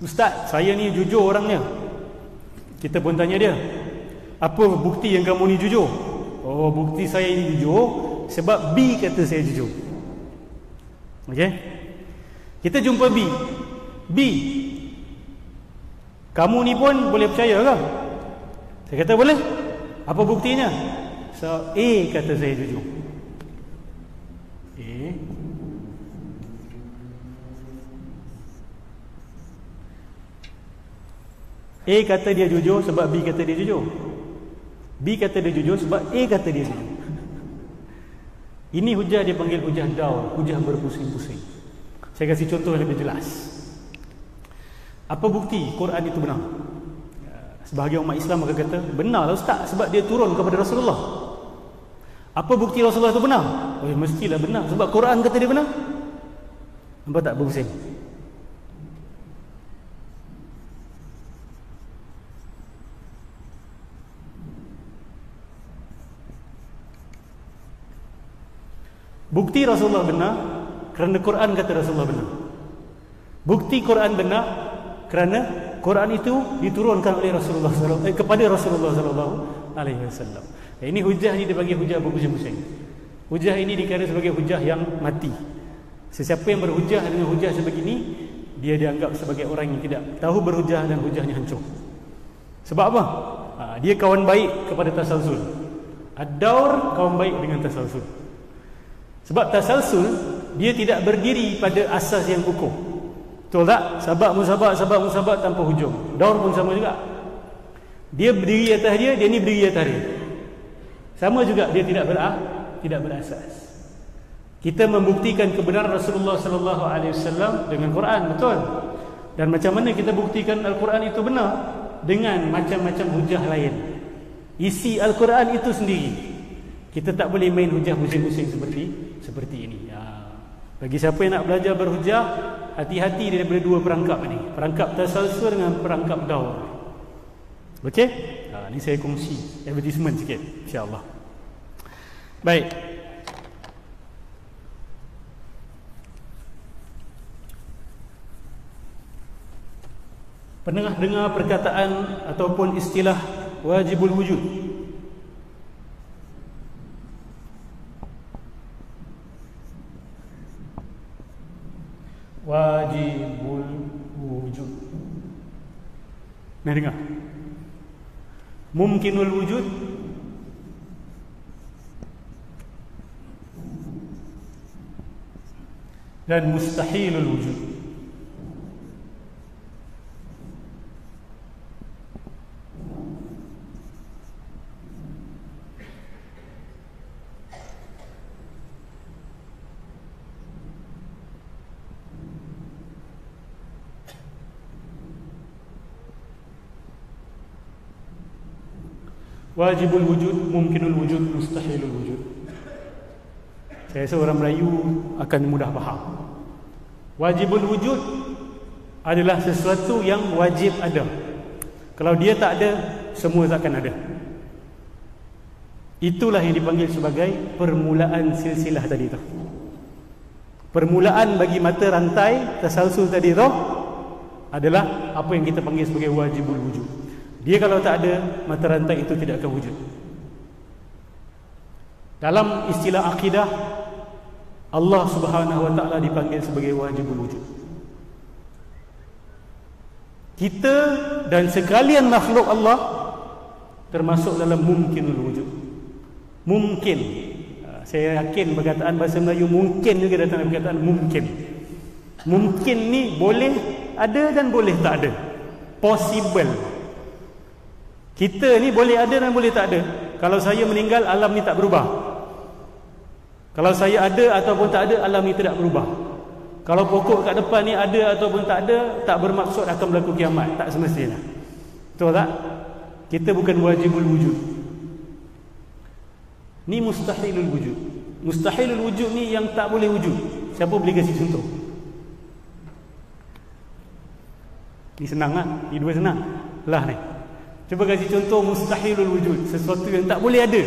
Ustaz, saya ni jujur orangnya. Kita pun tanya dia, apa bukti yang kamu ni jujur? Oh, bukti saya ni jujur sebab B kata saya jujur. Okey. Kita jumpa B. B, kamu ni pun boleh percaya ke? Saya kata boleh. Apa buktinya? So A kata saya jujur. A kata dia jujur sebab B kata dia jujur. B kata dia jujur sebab A kata dia jujur. Ini hujah dia panggil hujah daur, hujah berpusing-pusing. Saya kasih contoh yang lebih jelas. Apa bukti Quran itu benar? Sebahagian umat Islam akan kata, benar lah Ustaz, sebab dia turun kepada Rasulullah. Apa bukti Rasulullah itu benar? Oh, mestilah benar, sebab Quran kata dia benar. Nampak tak berpusing? Bukti Rasulullah benar kerana Quran kata Rasulullah benar. Bukti Quran benar kerana Quran itu diturunkan oleh Rasulullah kepada Rasulullah sallallahu alaihi wasallam. Ini hujah ni dipanggil hujah berpusing-pusing. Hujah ini dikira sebagai hujah yang mati. Sesiapa yang berhujah dengan hujah sebegini, dia dianggap sebagai orang yang tidak tahu berhujah dan hujahnya hancur. Sebab apa? Dia kawan baik kepada tasalsul. Ad-daur kawan baik dengan tasalsul. Sebab tasalsul dia tidak berdiri pada asas yang ukur. Betul tak? Sabak musabak tanpa hujung. Daur pun sama juga. Dia berdiri atas dia ni berdiri atas dia. Sama juga dia tidak berasas. Kita membuktikan kebenaran Rasulullah sallallahu alaihi wasallam dengan Quran, betul? Dan macam mana kita buktikan Al-Quran itu benar? Dengan macam-macam hujah lain. Isi Al-Quran itu sendiri. Kita tak boleh main hujah pusing-pusing seperti ini. Bagi siapa yang nak belajar berhujah, hati-hati daripada dua perangkap ini. Perangkap tasalsul dengan perangkap daur. Okey? Ini saya kongsi advertisement sikit, insya-Allah. Baik. Pernah dengar perkataan ataupun istilah wajibul wujud? Wajibul wujud. Nah, dengar. Mungkinul wujud, dan mustahilul wujud. Wajibul wujud, mungkinul wujud, mustahilul wujud. Saya rasa orang Melayu akan mudah faham. Wajibul wujud adalah sesuatu yang wajib ada. Kalau dia tak ada, semua takkan ada. Itulah yang dipanggil sebagai permulaan silsilah tadi tu. Permulaan bagi mata rantai tasalsul tadi tu adalah apa yang kita panggil sebagai wajibul wujud. Dia kalau tak ada, mata rantai itu tidak akan wujud. Dalam istilah akidah, Allah Subhanahu wa taala dipanggil sebagai wajibul wujud. Kita dan sekalian makhluk Allah termasuk dalam mungkinul wujud. Mungkin. Saya yakin perkataan bahasa Melayu mungkin juga datang dari perkataan mungkin. Mungkin ni boleh ada dan boleh tak ada. Possible. Kita ni boleh ada dan boleh tak ada. Kalau saya meninggal, alam ni tak berubah. Kalau saya ada ataupun tak ada, alam ni tidak berubah. Kalau pokok kat depan ni ada ataupun tak ada, tak bermaksud akan berlaku kiamat. Tak semestinya. Betul tak? Kita bukan wajibul wujud. Ni mustahilul wujud. Mustahilul wujud ni yang tak boleh wujud. Siapa boleh kasih contoh? Ni senang lah. Ni dua senang. Lah ni. Cuba kasih contoh mustahilul wujud, sesuatu yang tak boleh ada.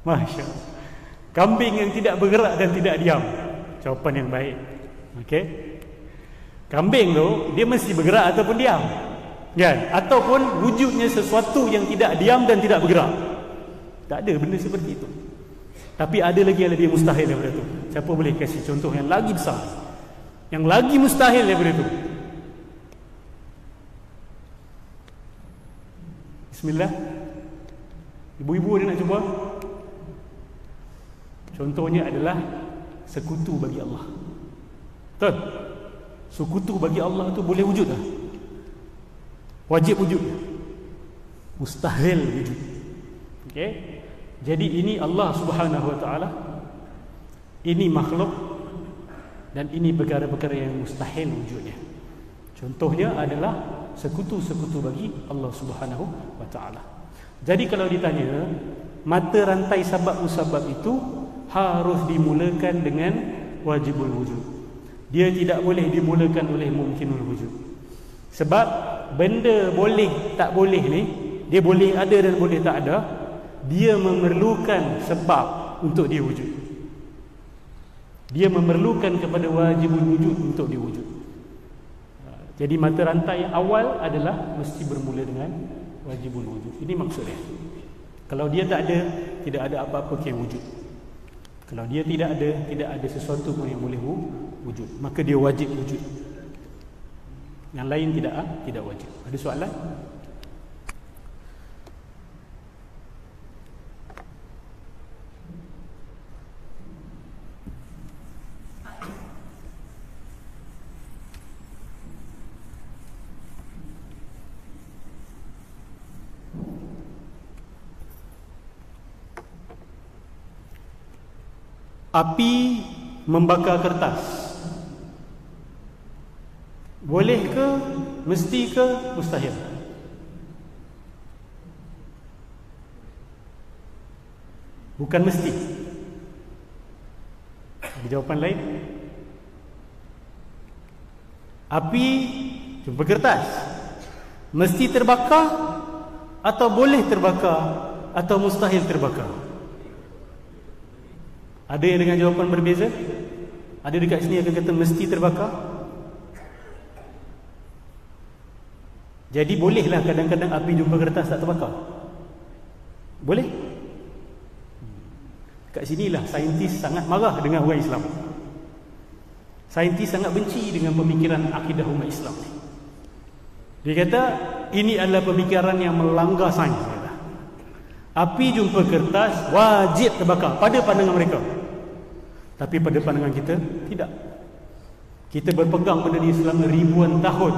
Masya Allah. Kambing yang tidak bergerak dan tidak diam. Jawapan yang baik. Okey. Kambing tu dia mesti bergerak ataupun diam. Kan? Ataupun wujudnya sesuatu yang tidak diam dan tidak bergerak. Tak ada benda seperti itu. Tapi ada lagi yang lebih mustahil daripada itu. Siapa boleh kasih contoh yang lagi besar? Yang lagi mustahil daripada itu. Bismillah. Ibu-ibu ada nak cuba? Contohnya adalah sekutu bagi Allah. Betul? Sekutu bagi Allah itu boleh wujud tak? Wajib wujud. mustahil wujud. Okey. Jadi ini Allah Subhanahu wa taala, ini makhluk, dan ini perkara-perkara yang mustahil wujudnya. Contohnya adalah sekutu-sekutu bagi Allah Subhanahu wa taala. Jadi kalau ditanya, mata rantai sabab musabab itu harus dimulakan dengan wajibul wujud. Dia tidak boleh dimulakan oleh mumkinul wujud. Sebab benda boleh tak boleh ni, dia boleh ada dan boleh tak ada, dia memerlukan sebab untuk dia wujud. Dia memerlukan kepada wajibul wujud untuk diwujud. Jadi mata rantai awal adalah mesti bermula dengan wajibul wujud. Ini maksudnya. Kalau dia tak ada, tidak ada apa-apa yang wujud. Kalau dia tidak ada sesuatu pun yang boleh wujud, maka dia wajib wujud. Yang lain tidak wajib. Ada soalan? Api membakar kertas. Boleh ke? Mesti ke? Mustahil? Bukan mesti. Ada jawapan lain? Api jumpa kertas, mesti terbakar atau boleh terbakar atau mustahil terbakar? Ada yang dengan jawapan berbeza? Ada dekat sini akan kata mesti terbakar. Jadi bolehlah kadang-kadang api jumpa kertas tak terbakar. Boleh? Kat sinilah saintis sangat marah dengan orang Islam. Saintis sangat benci dengan pemikiran akidah umat Islam. Dia kata ini adalah pemikiran yang melanggar sains. Api jumpa kertas wajib terbakar pada pandangan mereka. Tapi pada pandangan kita tidak. Kita berpegang benda ni selama ribuan tahun.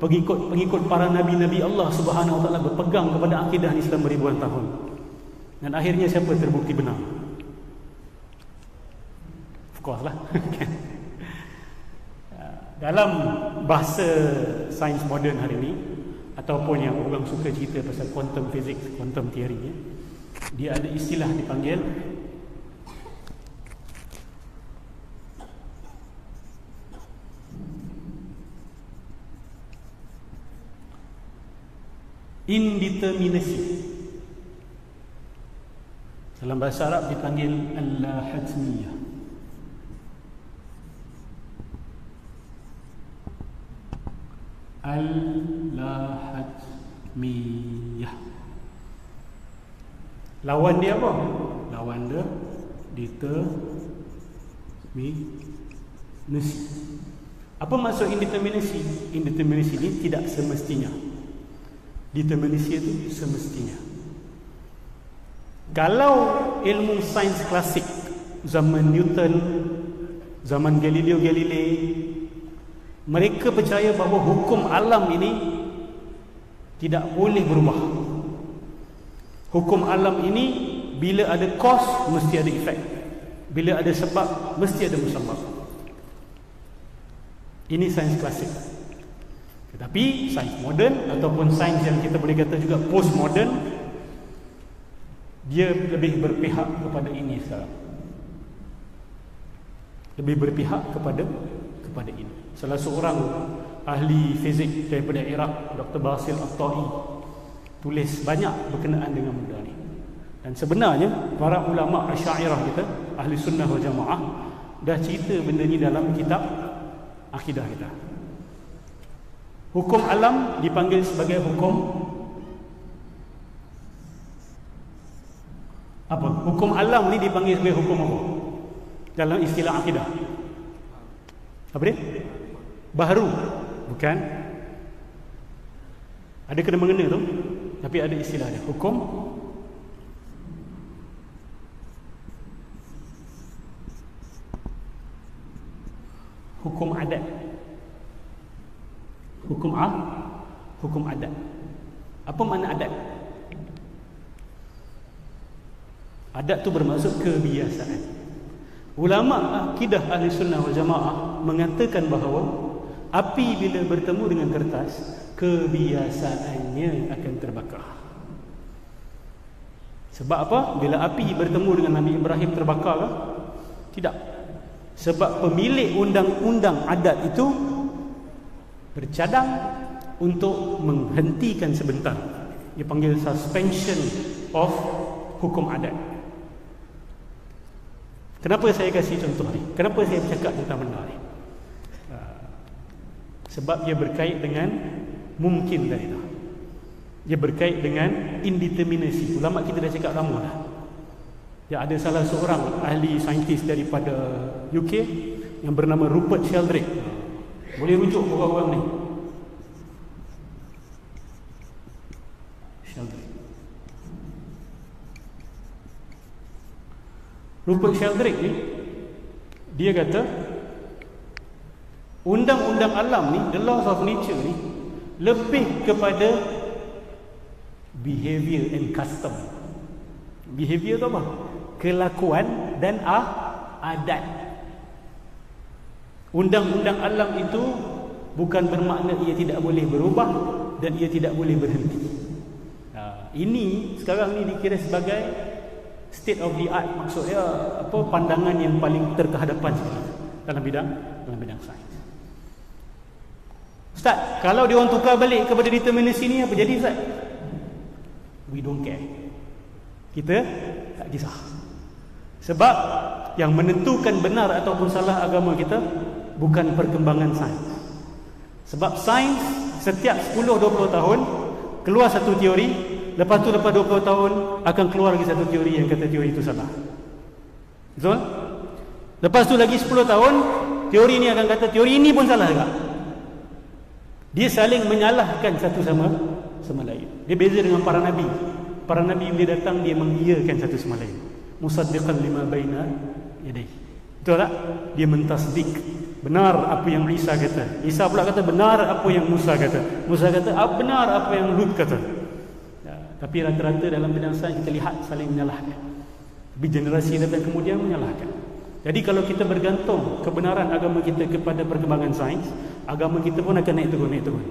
Pengikut para nabi-nabi Allah Subhanahu wa taala berpegang kepada akidah ni selama ribuan tahun. Dan akhirnya siapa terbukti benar? Of course lah. Dalam bahasa sains moden hari ni, ataupun yang orang suka cerita pasal quantum physics, quantum theory ya, dia ada istilah dipanggil indeterminacy. Dalam bahasa Arab dipanggil al-hatmiyah. Al-hatmiyah. Lawan dia apa? Lawan dia determinacy. Apa maksud indeterminacy? Indeterminacy ini tidak semestinya. Determinacy itu semestinya. Kalau ilmu sains klasik zaman Newton, zaman Galileo Galilei, mereka percaya bahawa hukum alam ini tidak boleh berubah. Hukum alam ini bila ada cause mesti ada efek, bila ada sebab mesti ada musabab. Ini sains klasik. Tetapi sains moden ataupun sains yang kita boleh kata juga postmodern, dia lebih berpihak kepada ini sekarang. Lebih berpihak kepada ini. Salah seorang ahli fizik daripada Iraq, Dr. Basil Al-Ta'i, tulis banyak berkenaan dengan benda ni. Dan sebenarnya para ulama Asy'ariyah kita, ahli sunnah wal jamaah, dah cerita benda ni dalam kitab akidah kita. Hukum alam dipanggil sebagai hukum apa? Hukum alam ni dipanggil sebagai hukum apa? Dalam istilah akidah. Apa dia? Baharu. Bukan. Ada kena mengena tu, tapi ada istilah dia. Hukum adat. Hukum adat. Apa makna adat? Adat tu bermaksud kebiasaan. Ulama akidah ahli sunnah wal jamaah mengatakan bahawa api bila bertemu dengan kertas, kebiasaannya akan terbakar. Sebab apa? Bila api bertemu dengan Nabi Ibrahim terbakar kah? Tidak. Sebab pemilik undang-undang adat itu bercadang untuk menghentikan sebentar. Dia panggil suspension of hukum adat. Kenapa saya kasih contoh ni? Kenapa saya bercakap tentang benda ni? Sebab dia berkait dengan mungkin dari itu. Dia berkait dengan indeterminasi. Ulama kita dah cakap lama dah. Ya, ada salah seorang ahli saintis daripada UK yang bernama Rupert Sheldrake. Boleh rujuk orang-orang ni. Sheldrake. Rupert Sheldrake ni, dia kata undang-undang alam ni, the laws of nature ni, lebih kepada behavior and custom. Behavior tu apa? Kelakuan dan adat. Undang-undang alam itu bukan bermakna ia tidak boleh berubah dan ia tidak boleh berhenti. Ini sekarang ni dikira sebagai state of the art, maksudnya apa, pandangan yang paling terkehadapan dalam bidang sains. Ustaz, kalau dia orang tukar balik kepada determinasi ni, apa jadi Ustaz? We don't care. Kita tak kisah. Sebab yang menentukan benar ataupun salah agama kita bukan perkembangan sains. Sebab sains setiap 10-20 tahun keluar satu teori, lepas tu lepas 20 tahun akan keluar lagi satu teori yang kata teori itu salah. Betul? Lepas tu lagi 10 tahun teori ni akan kata teori ini pun salah juga. Dia saling menyalahkan satu sama lain. Dia beza dengan para nabi. Para nabi bila datang dia mengiyakan satu sama lain. Musaddiqan lima baina yadayhi. Betul tak? Dia mentasdik. Benar apa yang Isa kata. Isa pula kata benar apa yang Musa kata. Musa kata benar apa yang Lut kata. Ya, tapi rata-rata dalam bidang sains kita lihat saling menyalahkan. Tapi generasi datang kemudian menyalahkan. Jadi kalau kita bergantung kebenaran agama kita kepada perkembangan sains, agama kita pun akan naik turun.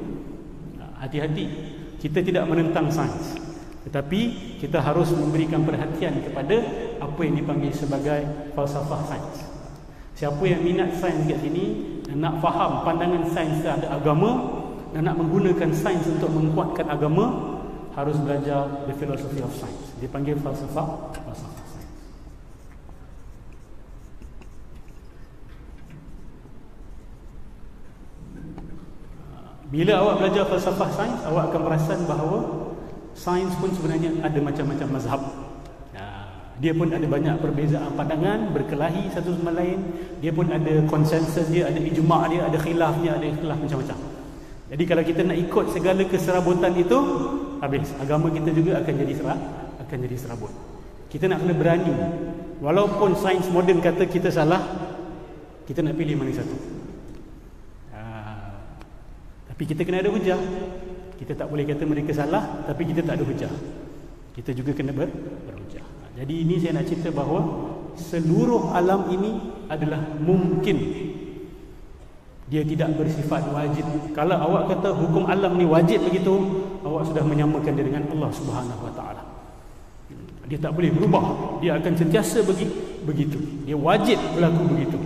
Hati-hati. Kita tidak menentang sains, tetapi kita harus memberikan perhatian kepada apa yang dipanggil sebagai falsafah sains. Siapa yang minat sains kat sini dan nak faham pandangan sains terhadap agama dan nak menggunakan sains untuk menguatkan agama, harus belajar the philosophy of science. Dipanggil falsafah sains. Bila awak belajar falsafah sains, awak akan perasan bahawa sains pun sebenarnya ada macam-macam mazhab. Dia pun ada banyak perbezaan pandangan, berkelahi satu sama lain. Dia pun ada konsensus dia, ada ijma' dia, ada khilaf dia, ada ikhtilaf macam-macam. Jadi kalau kita nak ikut segala keserabutan itu, habis. Agama kita juga akan jadi serabut. Kita nak kena berani. Walaupun sains moden kata kita salah, kita nak pilih mana satu. Tapi kita kena ada hujah. Kita tak boleh kata mereka salah, tapi kita tak ada hujah. Kita juga kena berhujah. Jadi ini saya nak cerita bahawa seluruh alam ini adalah mungkin. Dia tidak bersifat wajib. Kalau awak kata hukum alam ni wajib begitu, awak sudah menyamakan dia dengan Allah Subhanahu Wa Taala. Dia tak boleh berubah. Dia akan sentiasa begitu. Dia wajib berlaku begitu.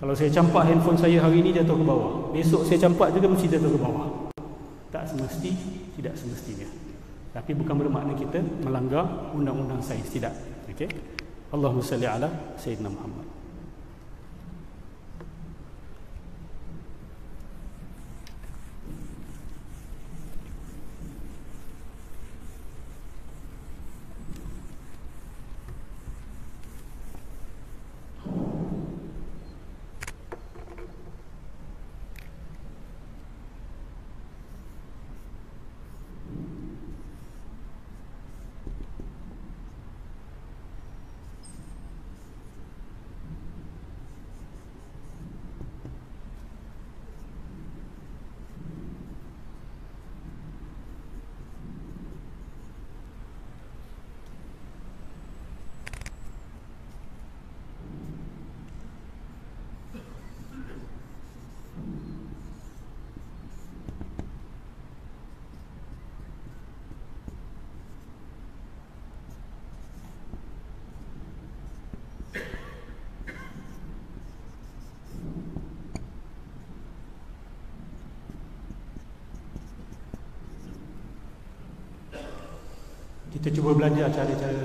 Kalau saya campak handphone saya hari ini jatuh ke bawah, besok saya campak juga mesti jatuh ke bawah. Tak semesti, tidak semestinya. Tapi bukan bermakna kita melanggar undang-undang sains, tidak. Okey. Allahumma salli ala sayyidina Muhammad. kita cuba belajar cara-cara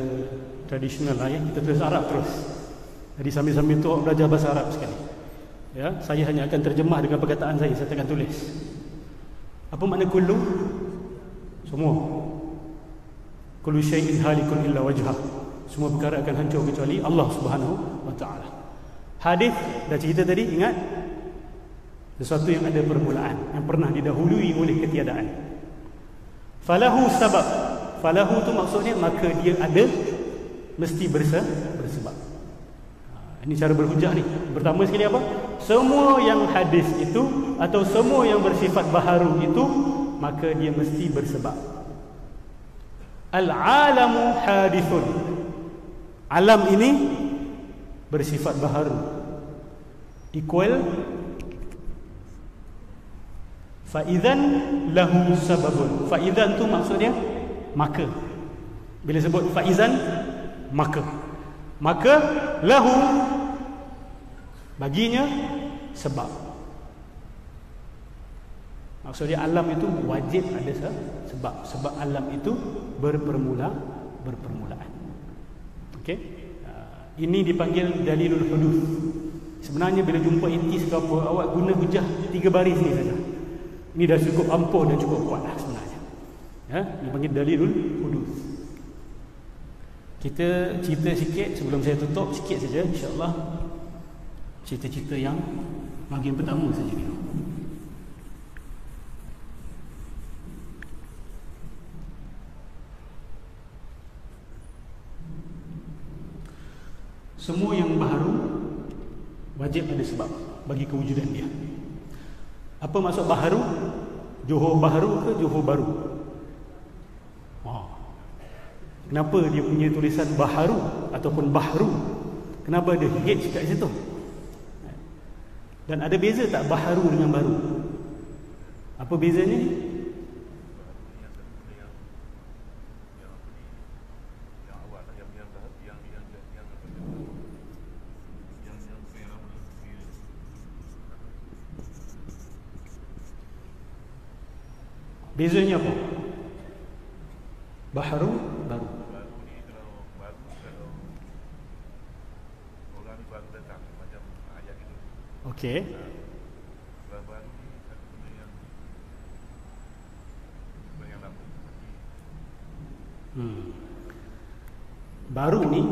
tradisional lah ya. Kita tulis Arab terus. Jadi sambil-sambil tu belajar bahasa Arab sekali. Ya, saya hanya akan terjemah dengan perkataan saya takkan tulis. Apa makna kullu? Semua. Kullu syai'in halikun illa wajhah. Semua perkara akan hancur kecuali Allah Subhanahu wa taala. Hadis dah cerita tadi, ingat? Sesuatu yang ada permulaan, yang pernah didahului oleh ketiadaan. Falahu sabab. Falahu tu maksudnya maka dia ada, mesti bersebab. Ini cara berhujah ni. Pertama sekali apa? Semua yang hadis itu atau semua yang bersifat baharu itu, maka dia mesti bersebab. Al-alamu hadithun. Alam ini bersifat baharu. Equal fa'idzan lahu sababun. Fa'idzan tu maksudnya maka. Bila sebut fa'idzan, maka lahu, baginya sebab. Maksudnya alam itu wajib ada sebab alam itu berpermulaan. Okey. Ini dipanggil dalilul hudud. Sebenarnya bila jumpa intis ke apa, awak guna hujah 3 baris ni saja. Ini dah cukup ampuh dan cukup kuat lah sebenarnya. Ya, dipanggil dalilul hudud. Kita cerita sikit sebelum saya tutup, sikit saja insya-Allah. Cerita-cerita yang bahagian pertama saja ni. Semua yang baharu wajib ada sebab bagi kewujudan dia. Apa maksud baharu? Johor baharu ke Johor baru? Kenapa dia punya tulisan baharu ataupun bahru? Kenapa ada H kat situ? Dan ada beza tak baharu dengan baru? Apa bezanya? Bezanya apa? Baharu, baru. Okey. Baru ni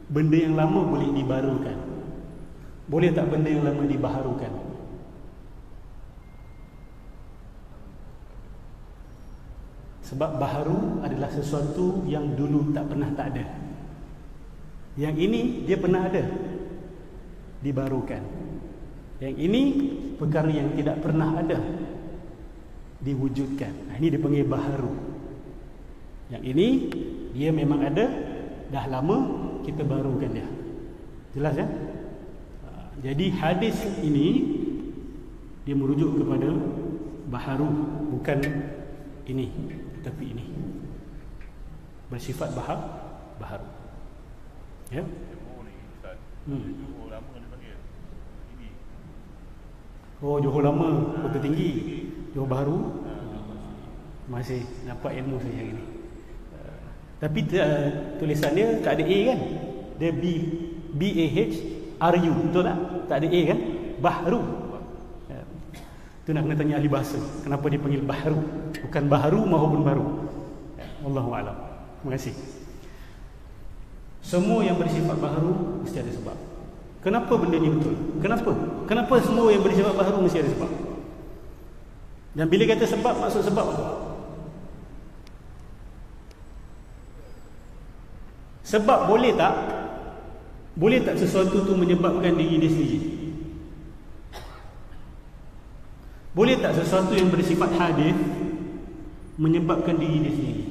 benda yang lama boleh dibarukan. Boleh tak benda yang lama dibaharukan? Sebab baharu adalah sesuatu yang dulu tak pernah tak ada. Yang ini dia pernah ada, dibarukan. Yang ini perkara yang tidak pernah ada, diwujudkan. Ini dipanggil baharu. Yang ini dia memang ada, dah lama, kita barukan dia. Jelas ya? Jadi hadis ini dia merujuk kepada baharu, bukan ini, tetapi ini bersifat baharu. Ya. Oh, Johor lama, Kota Tinggi. Johor baru, masih dapat ilmu saya hari ni. Tapi tulisan dia tak ada A kan? Dia B-A-H-R-U, betul tak? Tak ada A kan? Bahru. Itu nak kena tanya ahli bahasa. Kenapa dia panggil bahru? Bukan baharu maupun baru. Wallahu a'lam. Terima kasih. Semua yang bersifat baharu mesti ada sebab. Kenapa benda ni betul? Kenapa? Kenapa semua yang bersifat baharu mesti ada sebab? Dan bila kata sebab, maksud sebab apa? Sebab boleh tak? Boleh tak sesuatu tu menyebabkan diri dia sendiri? Boleh tak sesuatu yang bersifat hadis menyebabkan diri dia sendiri?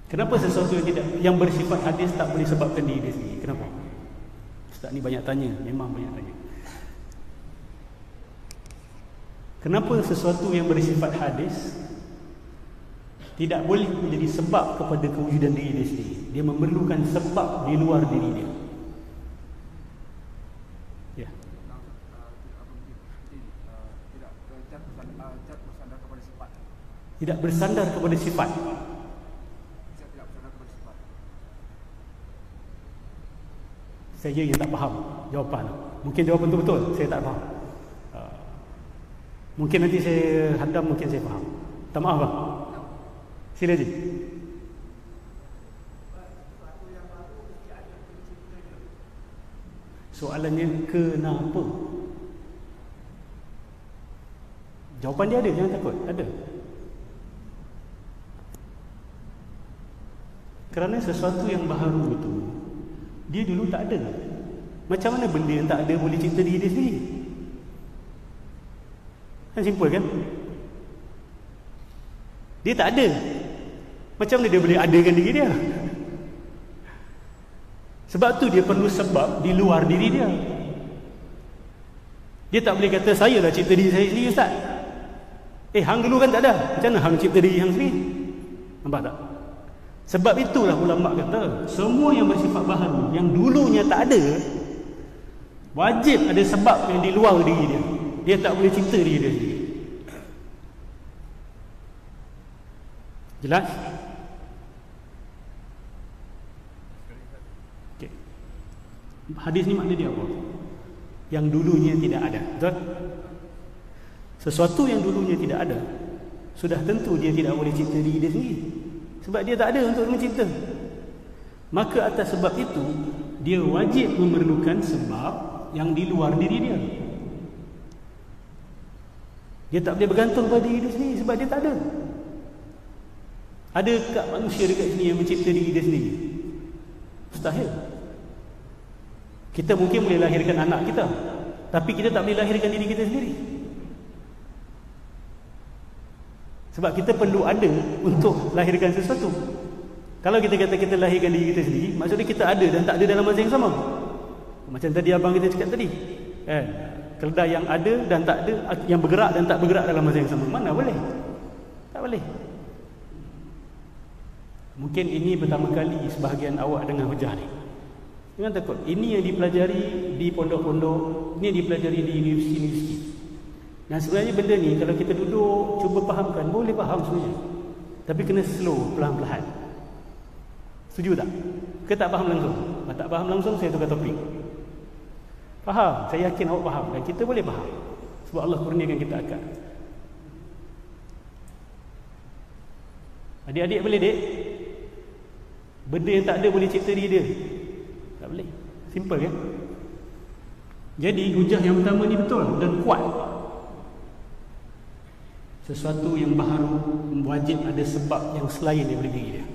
Kenapa sesuatu yang bersifat hadis tak boleh sebabkan diri dia sendiri? Kenapa? Ustaz ni banyak tanya, memang banyak tanya. Kenapa sesuatu yang bersifat hadis tidak boleh menjadi sebab kepada kewujudan diri dia sendiri? Dia memerlukan sebab di luar diri dia. Ya. Tidak bersandar kepada sifat. Saya yang tak faham jawapan. Mungkin jawapan itu betul, saya tak faham. Mungkin nanti saya hadam, mungkin saya faham. Tak maaf bang. Sila je. Soalannya kenapa? Jawapan dia ada, jangan takut. Ada. Kerana sesuatu yang baharu itu, dia dulu tak ada. Macam mana benda yang tak ada boleh cipta diri dia sendiri? Kan simple kan? Dia tak ada. Macam mana dia boleh adakan diri dia? Sebab tu dia perlu sebab di luar diri dia. Dia tak boleh kata saya dah cipta diri saya sendiri, Ustaz. Hang dulu kan tak ada. Macam mana hang cipta diri hang sendiri? Nampak tak? Sebab itulah ulama kata semua yang bersifat baharu, yang dulunya tak ada, wajib ada sebab yang di luar diri dia. Dia tak boleh cipta diri dia sendiri. Jelas? Okay. Hadis ni makna dia apa? Yang dulunya tidak ada. Betul? Sesuatu yang dulunya tidak ada, sudah tentu dia tidak boleh cipta diri dia sendiri. Sebab dia tak ada untuk mencipta. Maka atas sebab itu, dia wajib memerlukan sebab yang di luar diri dia. Dia tak boleh bergantung pada diri dia sendiri sebab dia tak ada. Adakah manusia dekat sini yang mencipta diri dia sendiri? Mustahil. Kita mungkin boleh lahirkan anak kita, tapi kita tak boleh lahirkan diri kita sendiri. Sebab kita perlu ada untuk lahirkan sesuatu. Kalau kita kata kita lahirkan diri kita sendiri, maksudnya kita ada dan tak ada dalam masa yang sama. Macam tadi abang kita cakap tadi, keledai yang ada dan tak ada, yang bergerak dan tak bergerak dalam masa yang sama. Mana boleh? Tak boleh. Mungkin ini pertama kali sebahagian awak dengar hujah ni. Jangan takut. Ini yang dipelajari di pondok-pondok, ini yang dipelajari di universiti-universiti. Dan sebenarnya benda ni kalau kita duduk cuba fahamkan, boleh faham sebenarnya. Tapi kena slow, pelan-pelan. Setuju tak? Ke tak faham langsung? Kalau tak faham langsung, saya tukar topik. Faham? Saya yakin awak faham. Dan kita boleh faham. Sebab Allah kurniakan kita akal. Adik-adik boleh dek? Benda yang tak ada boleh cipta diri dia? Tak boleh. Simple kan? Jadi hujah yang pertama ni betul dan kuat. Sesuatu yang baharu wajib ada sebab yang selain daripada diri dia.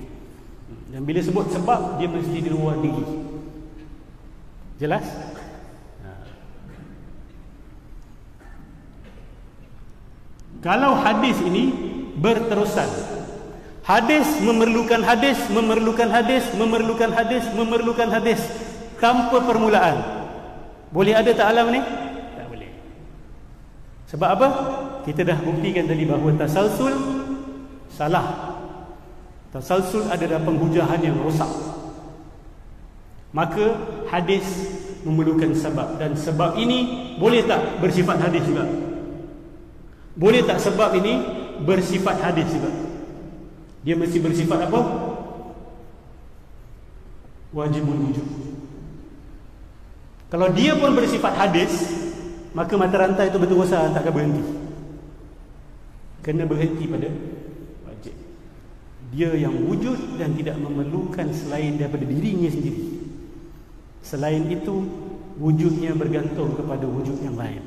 Dan bila sebut sebab, dia mesti di luar diri. Jelas? Kalau hadis ini berterusan, hadis memerlukan hadis, memerlukan hadis, memerlukan hadis, memerlukan hadis, tanpa permulaan, boleh ada tak alam ni? Tak boleh. Sebab apa? Kita dah buktikan tadi bahawa tasalsul salah. Tasalsul adalah penghujahan yang rosak. Maka hadis memerlukan sebab. Dan sebab ini boleh tak bersifat hadis juga? Boleh tak sebab ini bersifat hadis juga? Dia mesti bersifat apa? Wajibul wujud. Kalau dia pun bersifat hadis, maka mata rantai itu berterusan, takkan berhenti. Kena berhenti pada wajib. Dia yang wujud dan tidak memerlukan selain daripada dirinya sendiri. Selain itu, wujudnya bergantung kepada wujud yang lain.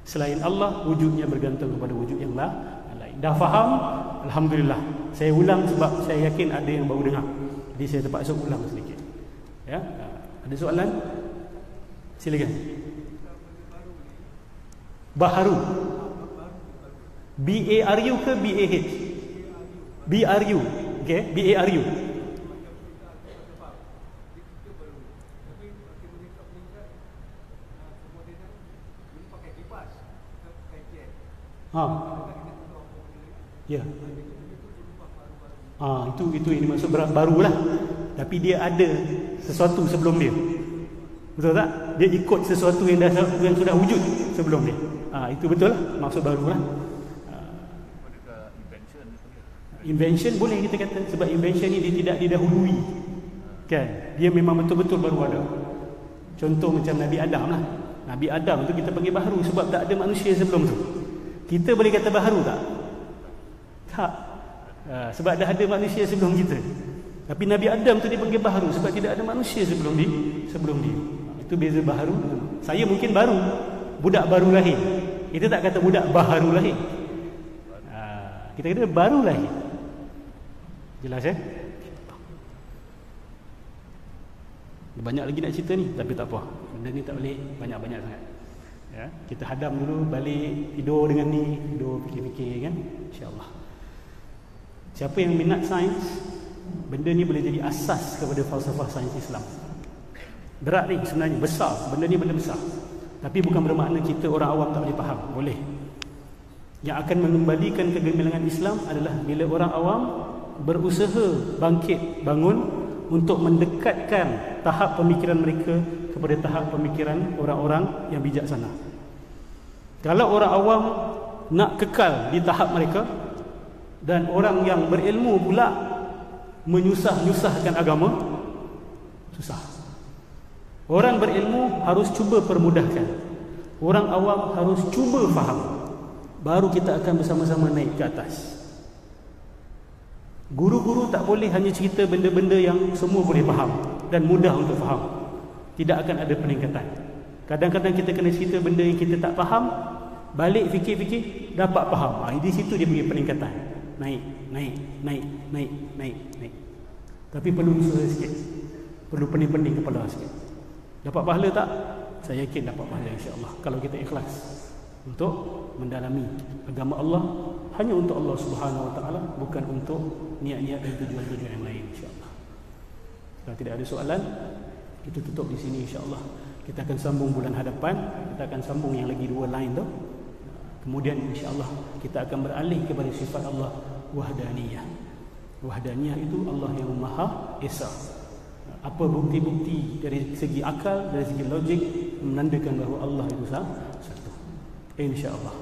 Selain Allah, wujudnya bergantung kepada wujud yang lain. Dah faham? Alhamdulillah. Saya ulang sebab saya yakin ada yang baru dengar. Jadi saya terpaksa ulang sedikit. Ya? Ada soalan? Silakan. Baharu. B-A-R-U ke B-A-H? B-R-U. Okay? B-A-R-U. Ya. Itu yang dimaksud barulah. Tapi dia ada sesuatu sebelum dia. Betul tak? Dia ikut sesuatu yang sudah wujud sebelum dia. Itu betul lah. Maksud barulah. Invention boleh kita kata, sebab invention ni dia tidak didahului, kan? Dia memang betul-betul baru ada. Contoh macam Nabi Adam lah. Nabi Adam tu kita panggil baharu sebab tak ada manusia sebelum tu. Kita boleh kata baharu tak? Tak. Sebab dah ada manusia sebelum kita. Tapi Nabi Adam tu dipanggil baharu sebab tidak ada manusia sebelum dia. Itu beza baharu. Saya mungkin baru, budak baru lahir. Kita tak kata budak baharu lahir. Kita kata baru lahir. Jelas banyak lagi nak cerita ni, tapi tak apa. Benda ni tak boleh banyak-banyak sangat. Ya, kita hadam dulu, balik tidur dengan ni, tidur fikir-fikir kan, insya-Allah. Siapa yang minat sains, benda ni boleh jadi asas kepada falsafah sains Islam. Berat ni sebenarnya, besar. Benda ni benda besar. Tapi bukan bermakna kita orang awam tak boleh faham. Boleh. Yang akan mengembalikan kegemilangan Islam adalah bila orang awam berusaha bangkit, bangun untuk mendekatkan tahap pemikiran mereka kepada tahap pemikiran orang-orang yang bijaksana. Kalau orang awam nak kekal di tahap mereka dan orang yang berilmu pula menyusah-nyusahkan agama, susah. Orang berilmu harus cuba permudahkan. Orang awam harus cuba faham. Baru kita akan bersama-sama naik ke atas. Guru-guru tak boleh hanya cerita benda-benda yang semua boleh faham dan mudah untuk faham. Tidak akan ada peningkatan. Kadang-kadang kita kena cerita benda yang kita tak faham, balik fikir-fikir, dapat faham. Di situ dia bagi peningkatan. Naik. Tapi perlu usaha sikit. Perlu pening-pening kepala sikit. Dapat pahala tak? Saya yakin dapat pahala, insya-Allah, kalau kita ikhlas untuk mendalami agama Allah hanya untuk Allah Subhanahu Wa Taala, bukan untuk niat-niat dan tujuan-tujuan yang lain, insya-Allah. Kalau tidak ada soalan, kita tutup di sini, insya-Allah. Kita akan sambung bulan hadapan. Kita akan sambung yang lagi 2 line tu. Kemudian insya-Allah kita akan beralih kepada sifat Allah wahdaniyah. Wahdaniyah itu Allah yang Maha Esa. Apa bukti-bukti dari segi akal, dari segi logik menandakan bahawa Allah itu satu. InsyaAllah.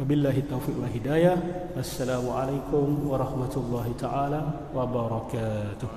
Wabillahi taufiq wa hidayah. Assalamualaikum warahmatullahi taala wabarakatuh.